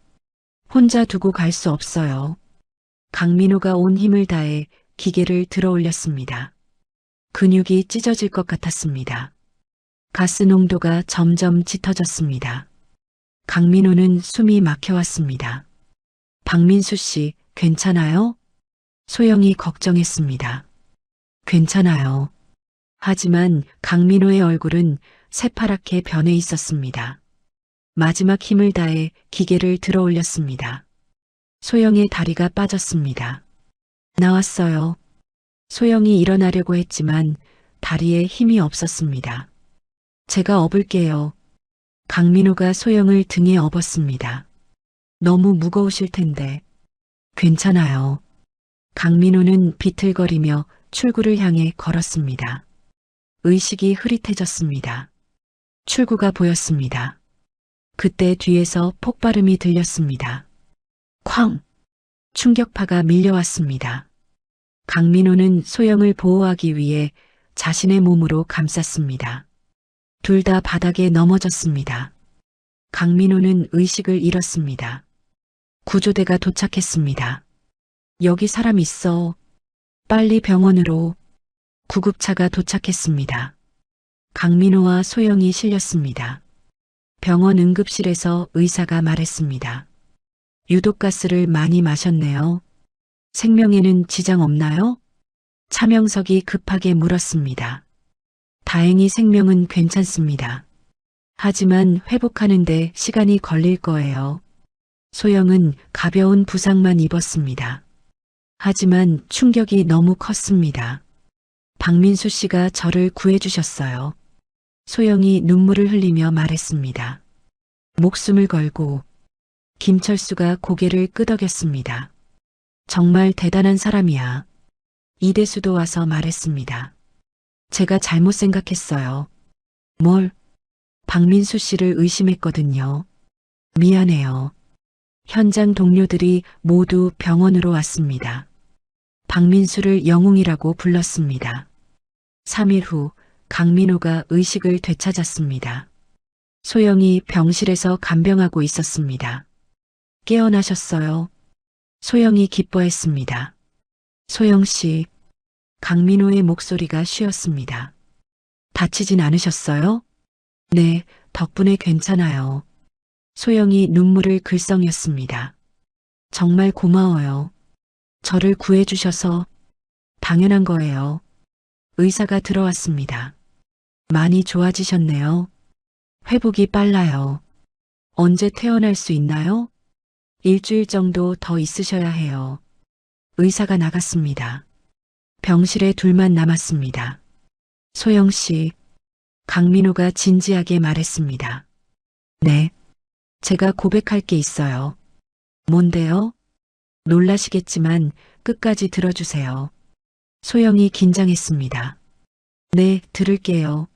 혼자 두고 갈 수 없어요. 강민호가 온 힘을 다해 기계를 들어올렸습니다. 근육이 찢어질 것 같았습니다. 가스 농도가 점점 짙어졌습니다. 강민호는 숨이 막혀왔습니다. 박민수 씨, 괜찮아요? 소영이 걱정했습니다. 괜찮아요. 하지만 강민호의 얼굴은 새파랗게 변해 있었습니다. 마지막 힘을 다해 기계를 들어올렸습니다. 소영의 다리가 빠졌습니다. 나왔어요. 소영이 일어나려고 했지만 다리에 힘이 없었습니다. 제가 업을게요. 강민호가 소영을 등에 업었습니다. 너무 무거우실 텐데. 괜찮아요. 강민호는 비틀거리며 출구를 향해 걸었습니다. 의식이 흐릿해졌습니다. 출구가 보였습니다. 그때 뒤에서 폭발음이 들렸습니다. 쾅! 충격파가 밀려왔습니다. 강민호는 소영을 보호하기 위해 자신의 몸으로 감쌌습니다. 둘 다 바닥에 넘어졌습니다. 강민호는 의식을 잃었습니다. 구조대가 도착했습니다. 여기 사람 있어. 빨리 병원으로. 구급차가 도착했습니다. 강민호와 소영이 실렸습니다. 병원 응급실에서 의사가 말했습니다. 유독가스를 많이 마셨네요. 생명에는 지장 없나요? 차명석이 급하게 물었습니다. 다행히 생명은 괜찮습니다. 하지만 회복하는데 시간이 걸릴 거예요. 소영은 가벼운 부상만 입었습니다. 하지만 충격이 너무 컸습니다. 박민수 씨가 저를 구해주셨어요. 소영이 눈물을 흘리며 말했습니다. 목숨을 걸고. 김철수가 고개를 끄덕였습니다. 정말 대단한 사람이야. 이대수도 와서 말했습니다. 제가 잘못 생각했어요. 뭘? 박민수 씨를 의심했거든요. 미안해요. 현장 동료들이 모두 병원으로 왔습니다. 박민수를 영웅이라고 불렀습니다. 3일 후 강민호가 의식을 되찾았습니다. 소영이 병실에서 간병하고 있었습니다. 깨어나셨어요. 소영이 기뻐했습니다. 소영 씨, 강민호의 목소리가 쉬었습니다. 다치진 않으셨어요? 네, 덕분에 괜찮아요. 소영이 눈물을 글썽였습니다. 정말 고마워요. 저를 구해주셔서. 당연한 거예요. 의사가 들어왔습니다. 많이 좋아지셨네요. 회복이 빨라요. 언제 퇴원할 수 있나요? 일주일 정도 더 있으셔야 해요. 의사가 나갔습니다. 병실에 둘만 남았습니다. 소영 씨, 강민호가 진지하게 말했습니다. 네, 제가 고백할 게 있어요. 뭔데요? 놀라시겠지만 끝까지 들어주세요. 소영이 긴장했습니다. 네, 들을게요.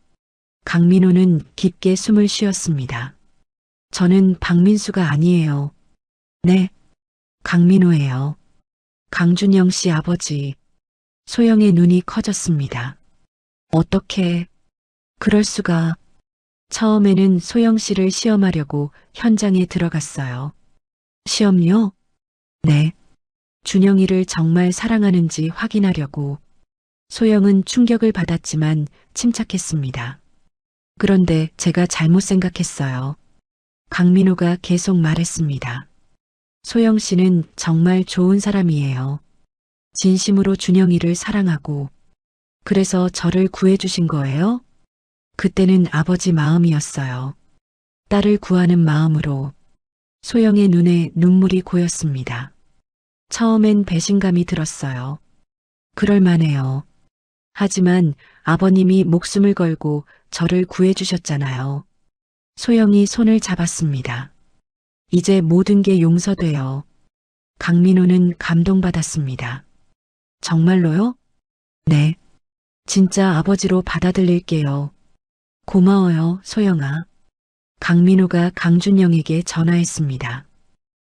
강민호는 깊게 숨을 쉬었습니다. 저는 박민수가 아니에요. 네, 강민호예요. 강준영 씨 아버지. 소영의 눈이 커졌습니다. 어떻게 그럴 수가. 처음에는 소영 씨를 시험하려고 현장에 들어갔어요. 시험요? 네. 준영이를 정말 사랑하는지 확인하려고. 소영은 충격을 받았지만 침착했습니다. 그런데 제가 잘못 생각했어요. 강민호가 계속 말했습니다. 소영 씨는 정말 좋은 사람이에요. 진심으로 준영이를 사랑하고. 그래서 저를 구해주신 거예요? 그때는 아버지 마음이었어요. 딸을 구하는 마음으로. 소영의 눈에 눈물이 고였습니다. 처음엔 배신감이 들었어요. 그럴만해요. 하지만 아버님이 목숨을 걸고 저를 구해주셨잖아요. 소영이 손을 잡았습니다. 이제 모든 게 용서돼요. 강민호는 감동받았습니다. 정말로요? 네. 진짜 아버지로 받아들일게요. 고마워요, 소영아. 강민호가 강준영에게 전화했습니다.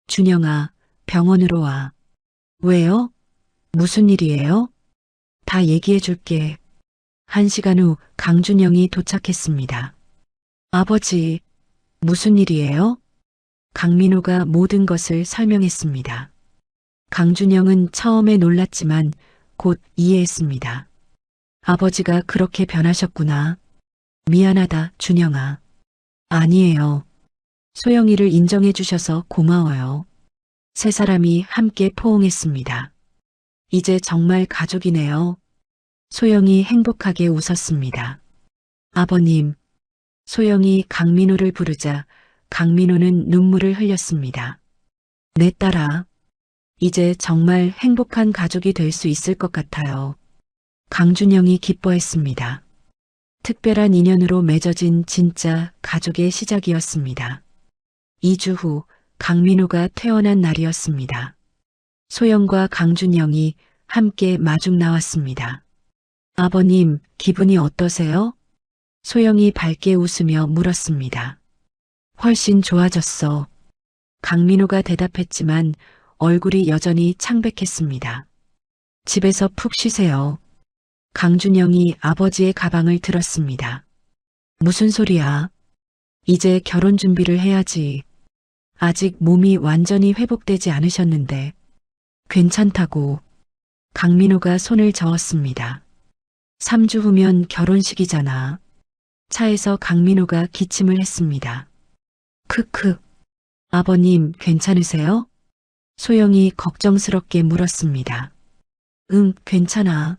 준영아, 병원으로 와. 왜요? 무슨 일이에요? 다 얘기해 줄게. 1시간 후 강준영이 도착했습니다. 아버지, 무슨 일이에요? 강민호가 모든 것을 설명했습니다. 강준영은 처음에 놀랐지만 곧 이해했습니다. 아버지가 그렇게 변하셨구나. 미안하다, 준영아. 아니에요. 소영이를 인정해 주셔서 고마워요. 세 사람이 함께 포옹했습니다. 이제 정말 가족이네요. 소영이 행복하게 웃었습니다. 아버님. 소영이 강민호를 부르자 강민호는 눈물을 흘렸습니다. 내 딸아. 이제 정말 행복한 가족이 될 수 있을 것 같아요. 강준영이 기뻐했습니다. 특별한 인연으로 맺어진 진짜 가족의 시작이었습니다. 2주 후 강민호가 퇴원한 날이었습니다. 소영과 강준영이 함께 마중 나왔습니다. 아버님, 기분이 어떠세요? 소영이 밝게 웃으며 물었습니다. 훨씬 좋아졌어. 강민호가 대답했지만 얼굴이 여전히 창백했습니다. 집에서 푹 쉬세요. 강준영이 아버지의 가방을 들었습니다. 무슨 소리야? 이제 결혼 준비를 해야지. 아직 몸이 완전히 회복되지 않으셨는데. 괜찮다고. 강민호가 손을 저었습니다. 3주 후면 결혼식이잖아. 차에서 강민호가 기침을 했습니다. 크크. 아버님 괜찮으세요? 소영이 걱정스럽게 물었습니다. 응, 괜찮아.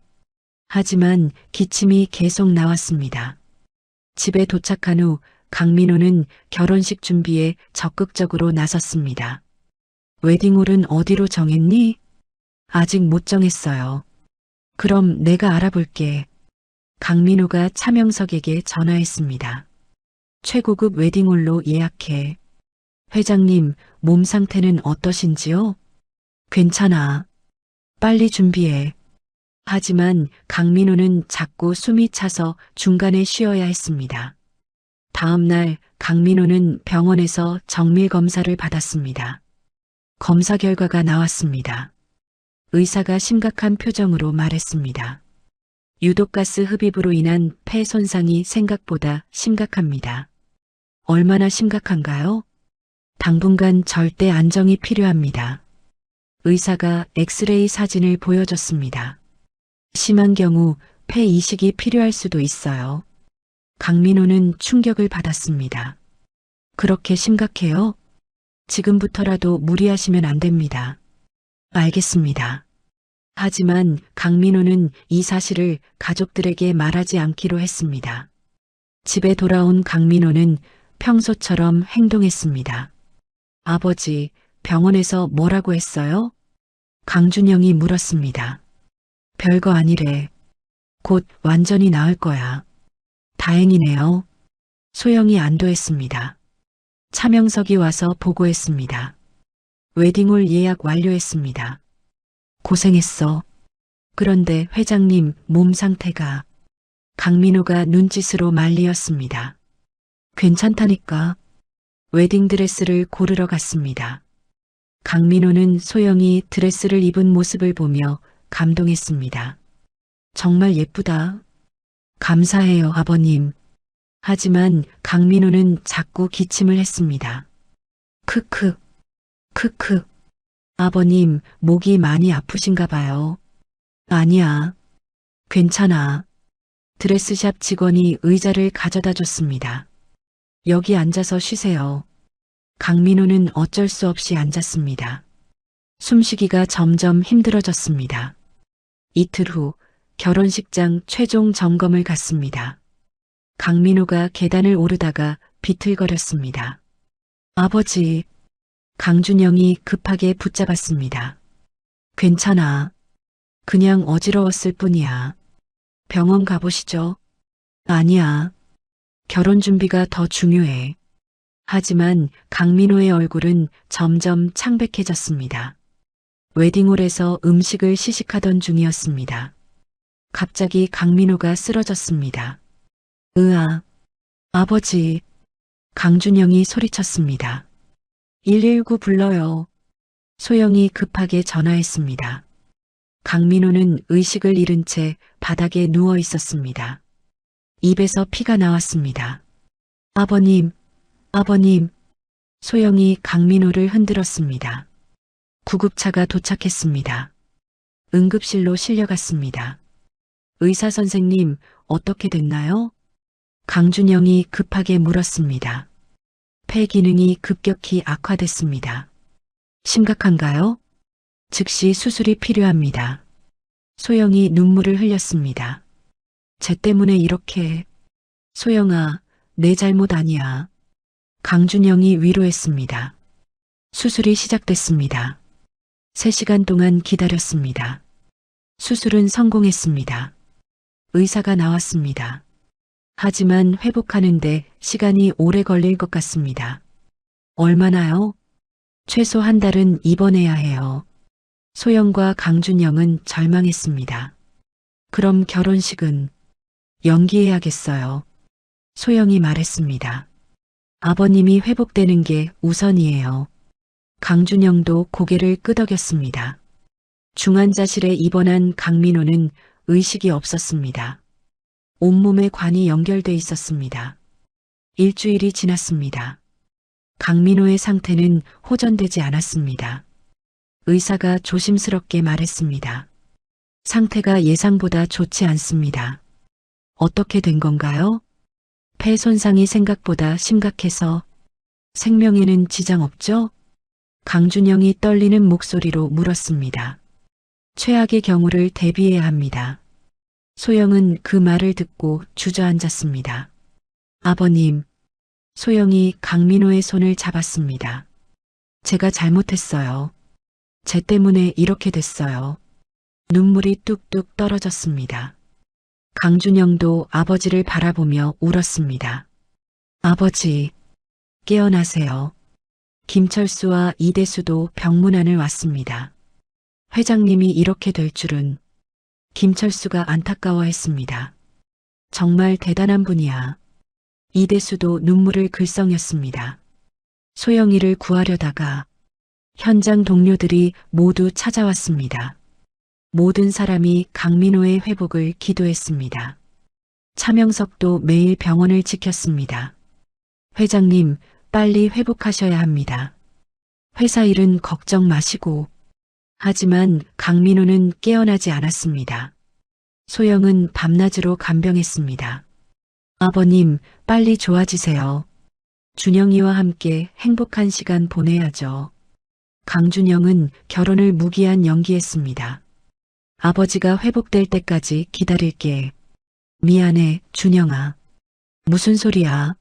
하지만 기침이 계속 나왔습니다. 집에 도착한 후 강민호는 결혼식 준비에 적극적으로 나섰습니다. 웨딩홀은 어디로 정했니? 아직 못 정했어요. 그럼 내가 알아볼게. 강민호가 차명석에게 전화했습니다. 최고급 웨딩홀로 예약해. 회장님, 몸 상태는 어떠신지요? 괜찮아. 빨리 준비해. 하지만 강민호는 자꾸 숨이 차서 중간에 쉬어야 했습니다. 다음 날 강민호는 병원에서 정밀 검사를 받았습니다. 검사 결과가 나왔습니다. 의사가 심각한 표정으로 말했습니다. 유독가스 흡입으로 인한 폐 손상이 생각보다 심각합니다. 얼마나 심각한가요? 당분간 절대 안정이 필요합니다. 의사가 엑스레이 사진을 보여줬습니다. 심한 경우 폐 이식이 필요할 수도 있어요. 강민호는 충격을 받았습니다. 그렇게 심각해요? 지금부터라도 무리하시면 안 됩니다. 알겠습니다. 하지만 강민호는 이 사실을 가족들에게 말하지 않기로 했습니다. 집에 돌아온 강민호는 평소처럼 행동했습니다. 아버지, 병원에서 뭐라고 했어요? 강준영이 물었습니다. 별거 아니래. 곧 완전히 나을 거야. 다행이네요. 소영이 안도했습니다. 차명석이 와서 보고했습니다. 웨딩홀 예약 완료했습니다. 고생했어. 그런데 회장님 몸 상태가. 강민호가 눈짓으로 말리었습니다. 괜찮다니까. 웨딩드레스를 고르러 갔습니다. 강민호는 소영이 드레스를 입은 모습을 보며 감동했습니다. 정말 예쁘다. 감사해요, 아버님. 하지만 강민호는 자꾸 기침을 했습니다. 크크, 크크. 아버님, 목이 많이 아프신가 봐요. 아니야. 괜찮아. 드레스샵 직원이 의자를 가져다 줬습니다. 여기 앉아서 쉬세요. 강민호는 어쩔 수 없이 앉았습니다. 숨쉬기가 점점 힘들어졌습니다. 이틀 후 결혼식장 최종 점검을 갔습니다. 강민호가 계단을 오르다가 비틀거렸습니다. 아버지, 강준영이 급하게 붙잡았습니다. 괜찮아. 그냥 어지러웠을 뿐이야. 병원 가보시죠. 아니야. 결혼 준비가 더 중요해. 하지만 강민호의 얼굴은 점점 창백해졌습니다. 웨딩홀에서 음식을 시식하던 중이었습니다. 갑자기 강민호가 쓰러졌습니다. 으아, 아버지, 강준영이 소리쳤습니다. 119 불러요. 소영이 급하게 전화했습니다. 강민호는 의식을 잃은 채 바닥에 누워 있었습니다. 입에서 피가 나왔습니다. 아버님, 아버님. 소영이 강민호를 흔들었습니다. 구급차가 도착했습니다. 응급실로 실려갔습니다. 의사 선생님, 어떻게 됐나요? 강준영이 급하게 물었습니다. 폐 기능이 급격히 악화됐습니다. 심각한가요? 즉시 수술이 필요합니다. 소영이 눈물을 흘렸습니다. 쟤 때문에 이렇게. 소영아, 내 잘못 아니야. 강준영이 위로했습니다. 수술이 시작됐습니다. 3시간 동안 기다렸습니다. 수술은 성공했습니다. 의사가 나왔습니다. 하지만 회복하는데 시간이 오래 걸릴 것 같습니다. 얼마나요? 최소 한 달은 입원해야 해요. 소영과 강준영은 절망했습니다. 그럼 결혼식은 연기해야겠어요. 소영이 말했습니다. 아버님이 회복되는 게 우선이에요. 강준영도 고개를 끄덕였습니다. 중환자실에 입원한 강민호는 의식이 없었습니다. 온몸에 관이 연결돼 있었습니다. 일주일이 지났습니다. 강민호의 상태는 호전되지 않았습니다. 의사가 조심스럽게 말했습니다. 상태가 예상보다 좋지 않습니다. 어떻게 된 건가요? 폐 손상이 생각보다 심각해서 생명에는 지장 없죠? 강준영이 떨리는 목소리로 물었습니다. 최악의 경우를 대비해야 합니다. 소영은 그 말을 듣고 주저앉았습니다. 아버님, 소영이 강민호의 손을 잡았습니다. 제가 잘못했어요. 쟤 때문에 이렇게 됐어요. 눈물이 뚝뚝 떨어졌습니다. 강준영도 아버지를 바라보며 울었습니다. 아버지, 깨어나세요. 김철수와 이대수도 병문안을 왔습니다. 회장님이 이렇게 될 줄은. 김철수가 안타까워했습니다. 정말 대단한 분이야. 이대수도 눈물을 글썽였습니다. 소영이를 구하려다가 현장 동료들이 모두 찾아왔습니다. 모든 사람이 강민호의 회복을 기도했습니다. 차명석도 매일 병원을 지켰습니다. 회장님, 빨리 회복하셔야 합니다. 회사 일은 걱정 마시고. 하지만 강민호는 깨어나지 않았습니다. 소영은 밤낮으로 간병했습니다. 아버님, 빨리 좋아지세요. 준영이와 함께 행복한 시간 보내야죠. 강준영은 결혼을 무기한 연기했습니다. 아버지가 회복될 때까지 기다릴게. 미안해, 준영아. 무슨 소리야?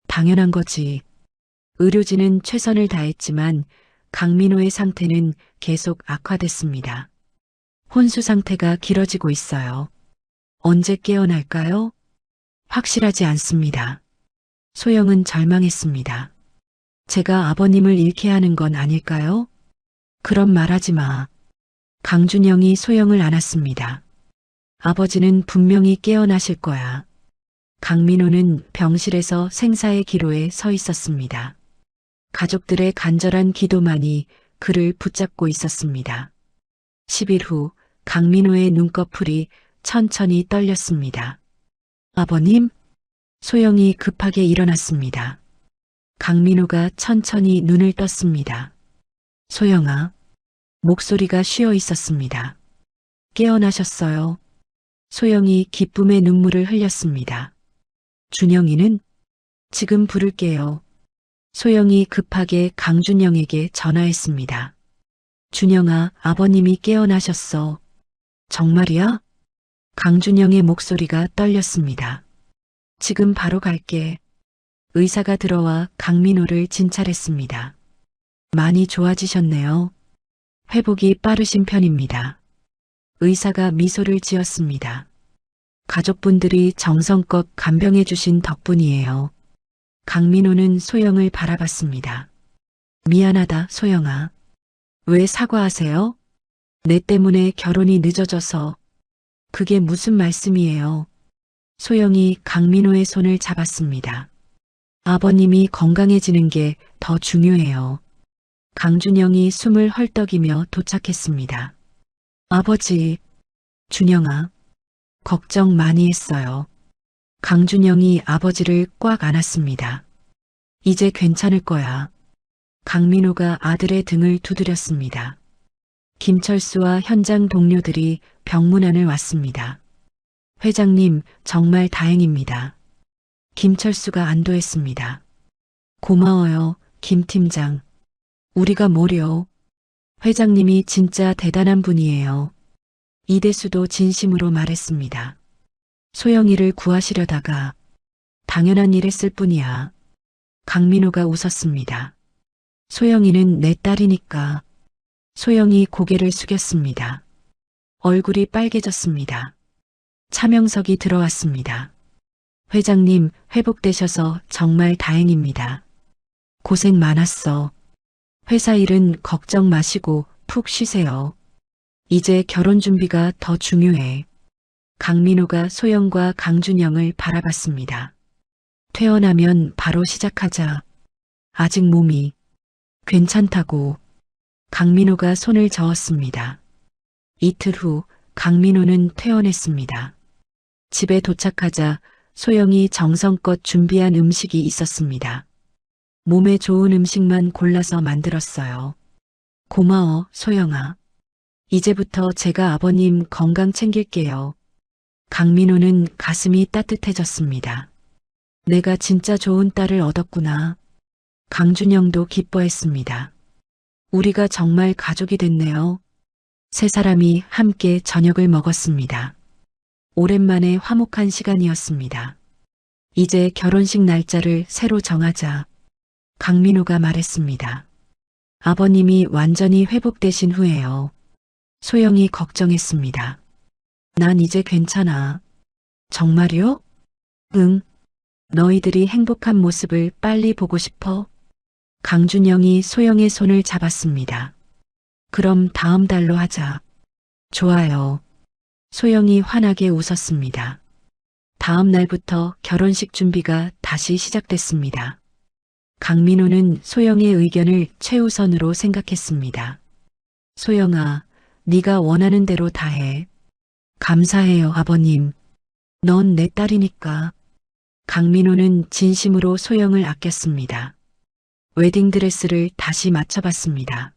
당연한 거지. 의료진은 최선을 다했지만 강민호의 상태는 계속 악화됐습니다. 혼수 상태가 길어지고 있어요. 언제 깨어날까요? 확실하지 않습니다. 소영은 절망했습니다. 제가 아버님을 잃게 하는 건 아닐까요? 그런 말하지 마. 강준영이 소영을 안았습니다. 아버지는 분명히 깨어나실 거야. 강민호는 병실에서 생사의 기로에 서 있었습니다. 가족들의 간절한 기도만이 그를 붙잡고 있었습니다. 10일 후 강민호의 눈꺼풀이 천천히 떨렸습니다. 아버님? 소영이 급하게 일어났습니다. 강민호가 천천히 눈을 떴습니다. 소영아. 목소리가 쉬어 있었습니다. 깨어나셨어요. 소영이 기쁨의 눈물을 흘렸습니다. 준영이는? 지금 부를게요. 소영이 급하게 강준영에게 전화했습니다. 준영아, 아버님이 깨어나셨어. 정말이야? 강준영의 목소리가 떨렸습니다. 지금 바로 갈게. 의사가 들어와 강민호를 진찰했습니다. 많이 좋아지셨네요. 회복이 빠르신 편입니다. 의사가 미소를 지었습니다. 가족분들이 정성껏 간병해 주신 덕분이에요. 강민호는 소영을 바라봤습니다. 미안하다, 소영아. 왜 사과하세요? 내 때문에 결혼이 늦어져서. 그게 무슨 말씀이에요? 소영이 강민호의 손을 잡았습니다. 아버님이 건강해지는 게 더 중요해요. 강준영이 숨을 헐떡이며 도착했습니다. 아버지, 준영아, 걱정 많이 했어요. 강준영이 아버지를 꽉 안았습니다. 이제 괜찮을 거야. 강민호가 아들의 등을 두드렸습니다. 김철수와 현장 동료들이 병문안을 왔습니다. 회장님, 정말 다행입니다. 김철수가 안도했습니다. 고마워요, 김 팀장. 우리가 뭐려. 회장님이 진짜 대단한 분이에요. 이대수도 진심으로 말했습니다. 소영이를 구하시려다가 당연한 일 했을 뿐이야. 강민호가 웃었습니다. 소영이는 내 딸이니까. 소영이 고개를 숙였습니다. 얼굴이 빨개졌습니다. 차명석이 들어왔습니다. 회장님, 회복되셔서 정말 다행입니다. 고생 많았어. 회사 일은 걱정 마시고 푹 쉬세요. 이제 결혼 준비가 더 중요해. 강민호가 소영과 강준영을 바라봤습니다. 퇴원하면 바로 시작하자. 아직 몸이 괜찮다고. 강민호가 손을 저었습니다. 이틀 후 강민호는 퇴원했습니다. 집에 도착하자 소영이 정성껏 준비한 음식이 있었습니다. 몸에 좋은 음식만 골라서 만들었어요. 고마워, 소영아. 이제부터 제가 아버님 건강 챙길게요. 강민호는 가슴이 따뜻해졌습니다. 내가 진짜 좋은 딸을 얻었구나. 강준영도 기뻐했습니다. 우리가 정말 가족이 됐네요. 세 사람이 함께 저녁을 먹었습니다. 오랜만에 화목한 시간이었습니다. 이제 결혼식 날짜를 새로 정하자. 강민호가 말했습니다. 아버님이 완전히 회복되신 후에요. 소영이 걱정했습니다. 난 이제 괜찮아. 정말요? 응. 너희들이 행복한 모습을 빨리 보고 싶어. 강준영이 소영의 손을 잡았습니다. 그럼 다음 달로 하자. 좋아요. 소영이 환하게 웃었습니다. 다음 날부터 결혼식 준비가 다시 시작됐습니다. 강민호는 소영의 의견을 최우선으로 생각했습니다. 소영아, 네가 원하는 대로 다 해. 감사해요, 아버님. 넌 내 딸이니까. 강민호는 진심으로 소영을 아꼈습니다. 웨딩드레스를 다시 맞춰봤습니다.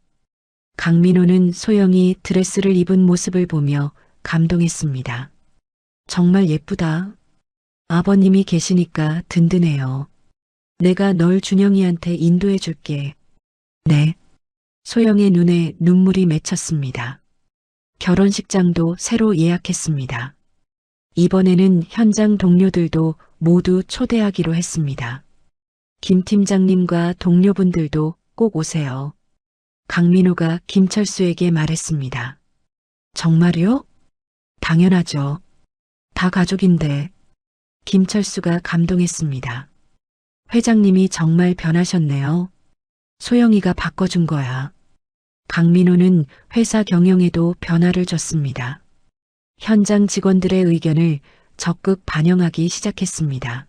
강민호는 소영이 드레스를 입은 모습을 보며 감동했습니다. 정말 예쁘다. 아버님이 계시니까 든든해요. 내가 널 준영이한테 인도해 줄게. 네. 소영의 눈에 눈물이 맺혔습니다. 결혼식장도 새로 예약했습니다. 이번에는 현장 동료들도 모두 초대하기로 했습니다. 김 팀장님과 동료분들도 꼭 오세요. 강민호가 김철수에게 말했습니다. 정말요? 당연하죠. 다 가족인데. 김철수가 감동했습니다. 회장님이 정말 변하셨네요. 소영이가 바꿔준 거야. 강민호는 회사 경영에도 변화를 줬습니다. 현장 직원들의 의견을 적극 반영하기 시작했습니다.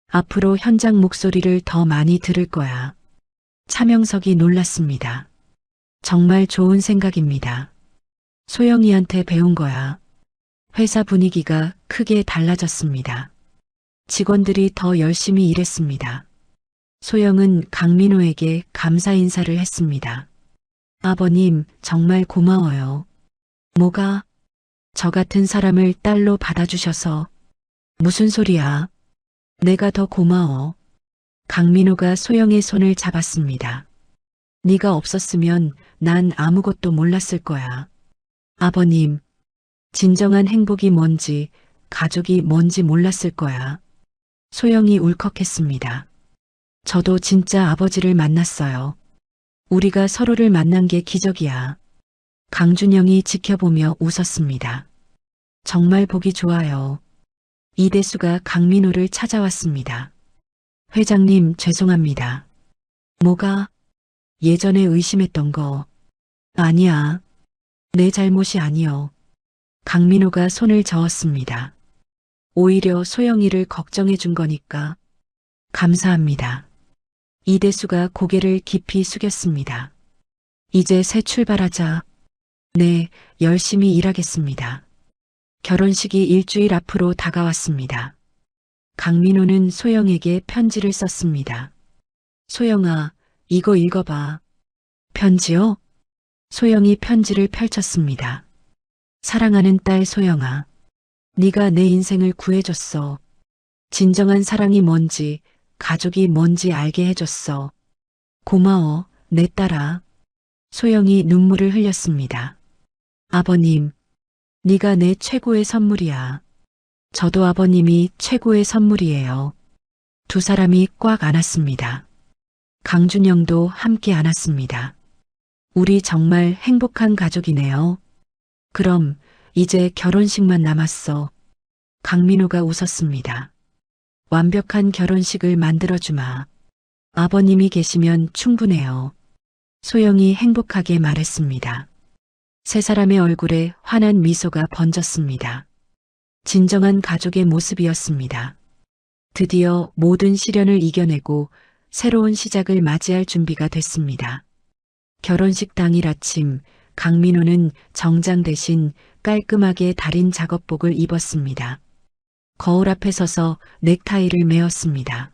앞으로 현장 목소리를 더 많이 들을 거야. 차명석이 놀랐습니다. 정말 좋은 생각입니다. 소영이한테 배운 거야. 회사 분위기가 크게 달라졌습니다. 직원들이 더 열심히 일했습니다. 소영은 강민호에게 감사 인사를 했습니다. 아버님, 정말 고마워요. 뭐가? 저 같은 사람을 딸로 받아주셔서. 무슨 소리야? 내가 더 고마워. 강민호가 소영의 손을 잡았습니다. 네가 없었으면 난 아무것도 몰랐을 거야. 아버님, 진정한 행복이 뭔지, 가족이 뭔지 몰랐을 거야. 소영이 울컥했습니다. 저도 진짜 아버지를 만났어요. 우리가 서로를 만난 게 기적이야. 강준영이 지켜보며 웃었습니다. 정말 보기 좋아요. 이대수가 강민호를 찾아왔습니다. 회장님, 죄송합니다. 뭐가? 예전에 의심했던 거. 아니야. 내 잘못이 아니요. 강민호가 손을 저었습니다. 오히려 소영이를 걱정해 준 거니까. 감사합니다. 이대수가 고개를 깊이 숙였습니다. 이제 새 출발하자. 네, 열심히 일하겠습니다. 결혼식이 일주일 앞으로 다가왔습니다. 강민호는 소영에게 편지를 썼습니다. 소영아, 이거 읽어봐. 편지요? 소영이 편지를 펼쳤습니다. 사랑하는 딸 소영아, 네가 내 인생을 구해줬어. 진정한 사랑이 뭔지, 가족이 뭔지 알게 해줬어. 고마워, 내 딸아. 소영이 눈물을 흘렸습니다. 아버님, 네가 내 최고의 선물이야. 저도 아버님이 최고의 선물이에요. 두 사람이 꽉 안았습니다. 강준영도 함께 안았습니다. 우리 정말 행복한 가족이네요. 그럼 이제 결혼식만 남았어. 강민호가 웃었습니다. 완벽한 결혼식을 만들어주마. 아버님이 계시면 충분해요. 소영이 행복하게 말했습니다. 세 사람의 얼굴에 환한 미소가 번졌습니다. 진정한 가족의 모습이었습니다. 드디어 모든 시련을 이겨내고 새로운 시작을 맞이할 준비가 됐습니다. 결혼식 당일 아침, 강민호는 정장 대신 깔끔하게 다린 작업복을 입었습니다. 거울 앞에 서서 넥타이를 메었습니다.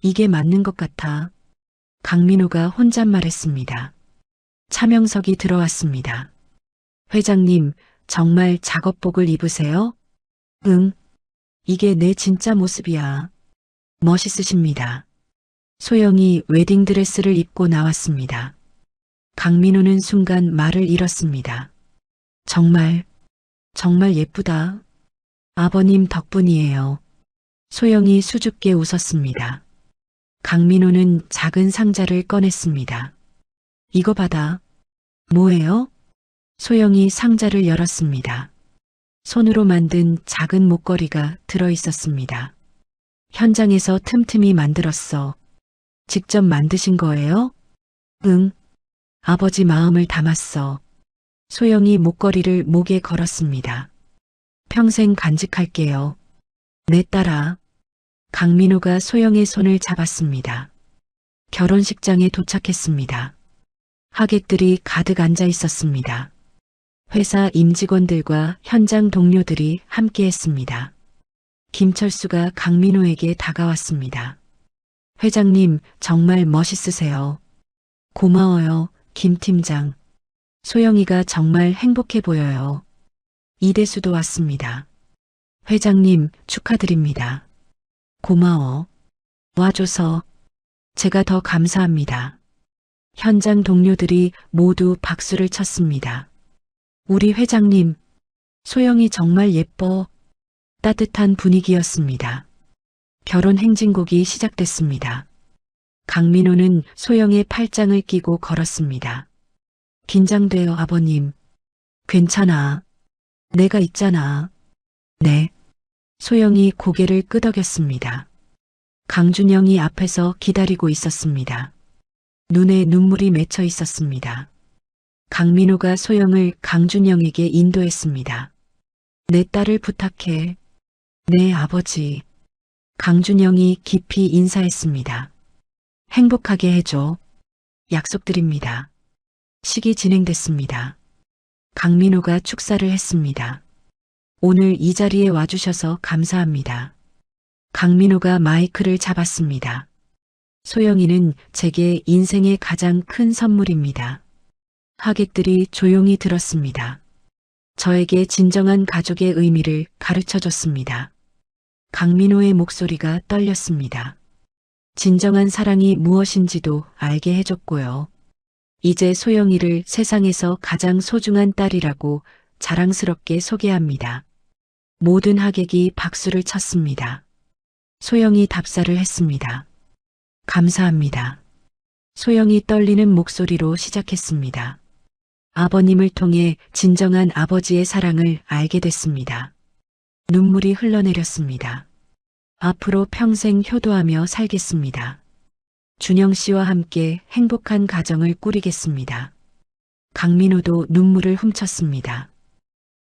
이게 맞는 것 같아. 강민호가 혼잣말했습니다. 차명석이 들어왔습니다. 회장님, 정말 작업복을 입으세요? 응. 이게 내 진짜 모습이야. 멋있으십니다. 소영이 웨딩드레스를 입고 나왔습니다. 강민호는 순간 말을 잃었습니다. 정말 예쁘다. 아버님 덕분이에요. 소영이 수줍게 웃었습니다. 강민호는 작은 상자를 꺼냈습니다. 이거 받아. 뭐예요? 소영이 상자를 열었습니다. 손으로 만든 작은 목걸이가 들어있었습니다. 현장에서 틈틈이 만들었어. 직접 만드신 거예요? 응. 아버지 마음을 담았어. 소영이 목걸이를 목에 걸었습니다. 평생 간직할게요. 내 딸아. 강민호가 소영의 손을 잡았습니다. 결혼식장에 도착했습니다. 하객들이 가득 앉아 있었습니다. 회사 임직원들과 현장 동료들이 함께했습니다. 김철수가 강민호에게 다가왔습니다. 회장님, 정말 멋있으세요. 고마워요, 김 팀장. 소영이가 정말 행복해 보여요. 이대수도 왔습니다. 회장님, 축하드립니다. 고마워. 와줘서 제가 더 감사합니다. 현장 동료들이 모두 박수를 쳤습니다. 우리 회장님, 소영이 정말 예뻐. 따뜻한 분위기였습니다. 결혼 행진곡이 시작됐습니다. 강민호는 소영의 팔짱을 끼고 걸었습니다. 긴장돼요, 아버님. 괜찮아. 내가 있잖아. 네. 소영이 고개를 끄덕였습니다. 강준영이 앞에서 기다리고 있었습니다. 눈에 눈물이 맺혀 있었습니다. 강민호가 소영을 강준영에게 인도했습니다. 내 딸을 부탁해. 네, 아버지. 강준영이 깊이 인사했습니다. 행복하게 해줘. 약속드립니다. 식이 진행됐습니다. 강민호가 축사를 했습니다. 오늘 이 자리에 와주셔서 감사합니다. 강민호가 마이크를 잡았습니다. 소영이는 제게 인생의 가장 큰 선물입니다. 하객들이 조용히 들었습니다. 저에게 진정한 가족의 의미를 가르쳐 줬습니다. 강민호의 목소리가 떨렸습니다. 진정한 사랑이 무엇인지도 알게 해줬고요. 이제 소영이를 세상에서 가장 소중한 딸이라고 자랑스럽게 소개합니다. 모든 하객이 박수를 쳤습니다. 소영이 답사를 했습니다. 감사합니다. 소영이 떨리는 목소리로 시작했습니다. 아버님을 통해 진정한 아버지의 사랑을 알게 됐습니다. 눈물이 흘러내렸습니다. 앞으로 평생 효도하며 살겠습니다. 준영 씨와 함께 행복한 가정을 꾸리겠습니다. 강민호도 눈물을 훔쳤습니다.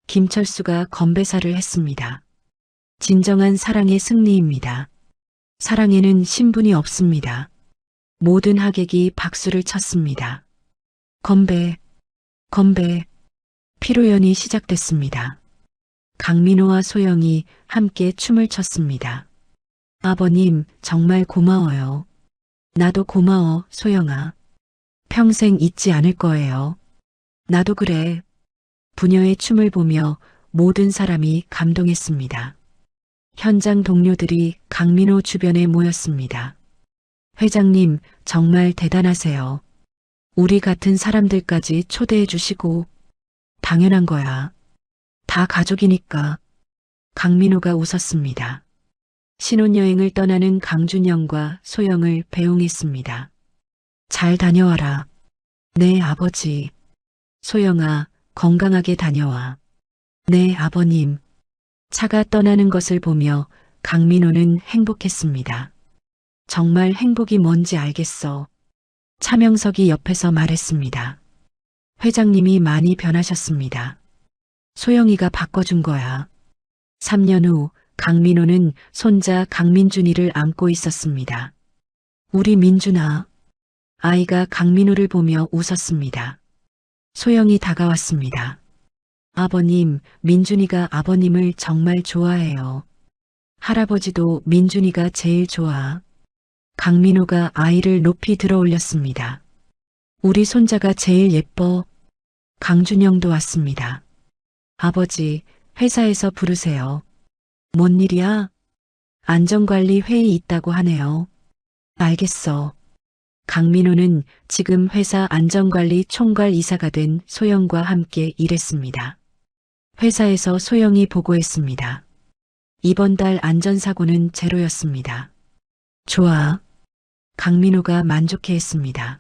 김철수가 건배사를 했습니다. 진정한 사랑의 승리입니다. 사랑에는 신분이 없습니다. 모든 하객이 박수를 쳤습니다. 건배, 건배, 피로연이 시작됐습니다. 강민호와 소영이 함께 춤을 췄습니다. 아버님, 정말 고마워요. 나도 고마워, 소영아. 평생 잊지 않을 거예요. 나도 그래. 부녀의 춤을 보며 모든 사람이 감동했습니다. 현장 동료들이 강민호 주변에 모였습니다. 회장님, 정말 대단하세요. 우리 같은 사람들까지 초대해 주시고. 당연한 거야. 다 가족이니까. 강민호가 웃었습니다. 신혼여행을 떠나는 강준영과 소영을 배웅했습니다. 잘 다녀와라. 네, 아버지. 소영아, 건강하게 다녀와. 네, 아버님. 차가 떠나는 것을 보며 강민호는 행복했습니다. 정말 행복이 뭔지 알겠어. 차명석이 옆에서 말했습니다. 회장님이 많이 변하셨습니다. 소영이가 바꿔준 거야. 3년 후 강민호는 손자 강민준이를 안고 있었습니다. 우리 민준아. 아이가 강민호를 보며 웃었습니다. 소영이 다가왔습니다. 아버님, 민준이가 아버님을 정말 좋아해요. 할아버지도 민준이가 제일 좋아. 강민호가 아이를 높이 들어 올렸습니다. 우리 손자가 제일 예뻐. 강준영도 왔습니다. 아버지, 회사에서 부르세요. 뭔 일이야? 안전관리 회의 있다고 하네요. 알겠어. 강민호는 지금 회사 안전관리 총괄 이사가 된 소영과 함께 일했습니다. 회사에서 소영이 보고했습니다. 이번 달 안전사고는 제로였습니다. 좋아. 강민호가 만족해했습니다.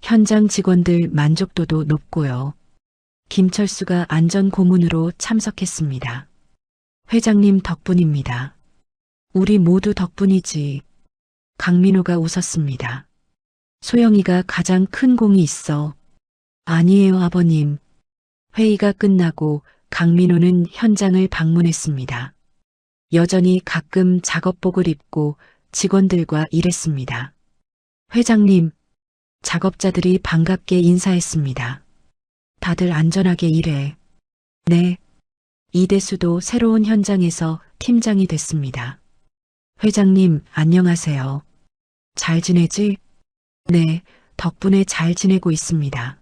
현장 직원들 만족도도 높고요. 김철수가 안전고문으로 참석했습니다. 회장님 덕분입니다. 우리 모두 덕분이지. 강민호가 웃었습니다. 소영이가 가장 큰 공이 있어. 아니에요, 아버님. 회의가 끝나고 강민호는 현장을 방문했습니다. 여전히 가끔 작업복을 입고 직원들과 일했습니다. 회장님, 작업자들이 반갑게 인사했습니다. 다들 안전하게 일해. 네. 이대수도 새로운 현장에서 팀장이 됐습니다. 회장님, 안녕하세요. 잘 지내지? 네, 덕분에 잘 지내고 있습니다.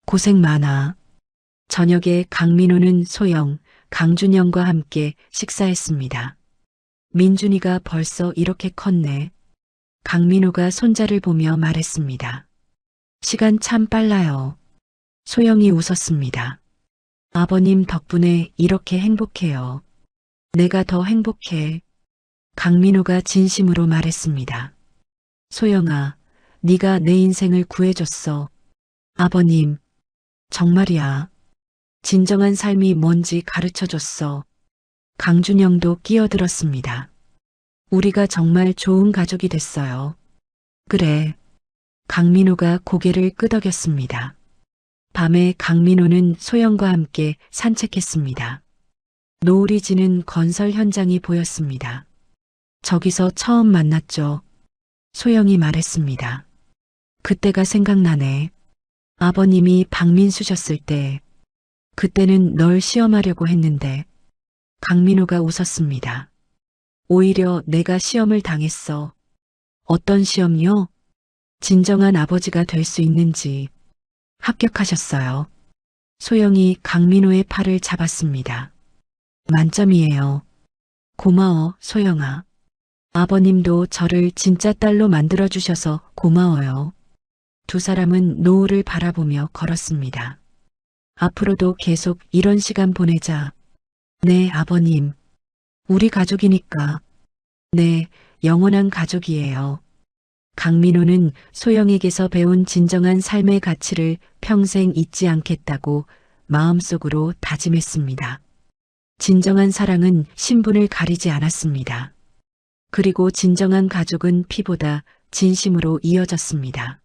고생 많아. 저녁에 강민호는 소영, 강준영과 함께 식사했습니다. 민준이가 벌써 이렇게 컸네. 강민호가 손자를 보며 말했습니다. 시간 참 빨라요. 소영이 웃었습니다. 아버님 덕분에 이렇게 행복해요. 내가 더 행복해. 강민호가 진심으로 말했습니다. 소영아, 네가 내 인생을 구해줬어. 아버님, 정말이야. 진정한 삶이 뭔지 가르쳐줬어. 강준영도 끼어들었습니다. 우리가 정말 좋은 가족이 됐어요. 그래. 강민호가 고개를 끄덕였습니다. 밤에 강민호는 소영과 함께 산책했습니다. 노을이 지는 건설 현장이 보였습니다. 저기서 처음 만났죠. 소영이 말했습니다. 그때가 생각나네. 아버님이 박민수셨을 때, 그때는 널 시험하려고 했는데 강민호가 웃었습니다. 오히려 내가 시험을 당했어. 어떤 시험이요? 진정한 아버지가 될 수 있는지. 합격하셨어요. 소영이 강민호의 팔을 잡았습니다. 만점이에요. 고마워, 소영아. 아버님도 저를 진짜 딸로 만들어주셔서 고마워요. 두 사람은 노을을 바라보며 걸었습니다. 앞으로도 계속 이런 시간 보내자. 네, 아버님. 우리 가족이니까. 네, 영원한 가족이에요. 강민호는 소영에게서 배운 진정한 삶의 가치를 평생 잊지 않겠다고 마음속으로 다짐했습니다. 진정한 사랑은 신분을 가리지 않았습니다. 그리고 진정한 가족은 피보다 진심으로 이어졌습니다.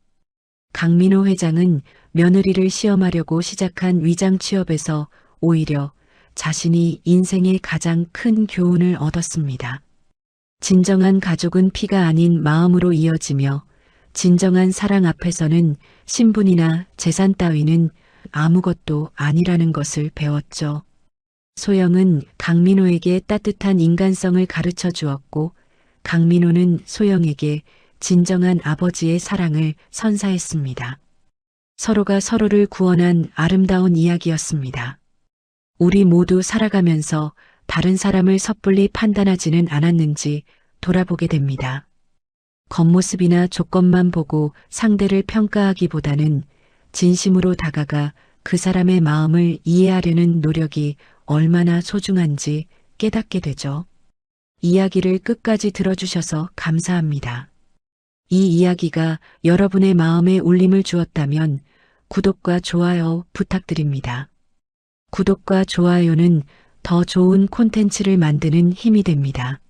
강민호 회장은 며느리를 시험하려고 시작한 위장 취업에서 오히려 자신이 인생의 가장 큰 교훈을 얻었습니다. 진정한 가족은 피가 아닌 마음으로 이어지며 진정한 사랑 앞에서는 신분이나 재산 따위는 아무것도 아니라는 것을 배웠죠. 소영은 강민호에게 따뜻한 인간성을 가르쳐 주었고 강민호는 소영에게 진정한 아버지의 사랑을 선사했습니다. 서로가 서로를 구원한 아름다운 이야기였습니다. 우리 모두 살아가면서 다른 사람을 섣불리 판단하지는 않았는지 돌아보게 됩니다. 겉모습이나 조건만 보고 상대를 평가하기보다는 진심으로 다가가 그 사람의 마음을 이해하려는 노력이 얼마나 소중한지 깨닫게 되죠. 이야기를 끝까지 들어주셔서 감사합니다. 이 이야기가 여러분의 마음에 울림을 주었다면 구독과 좋아요 부탁드립니다. 구독과 좋아요는 더 좋은 콘텐츠를 만드는 힘이 됩니다.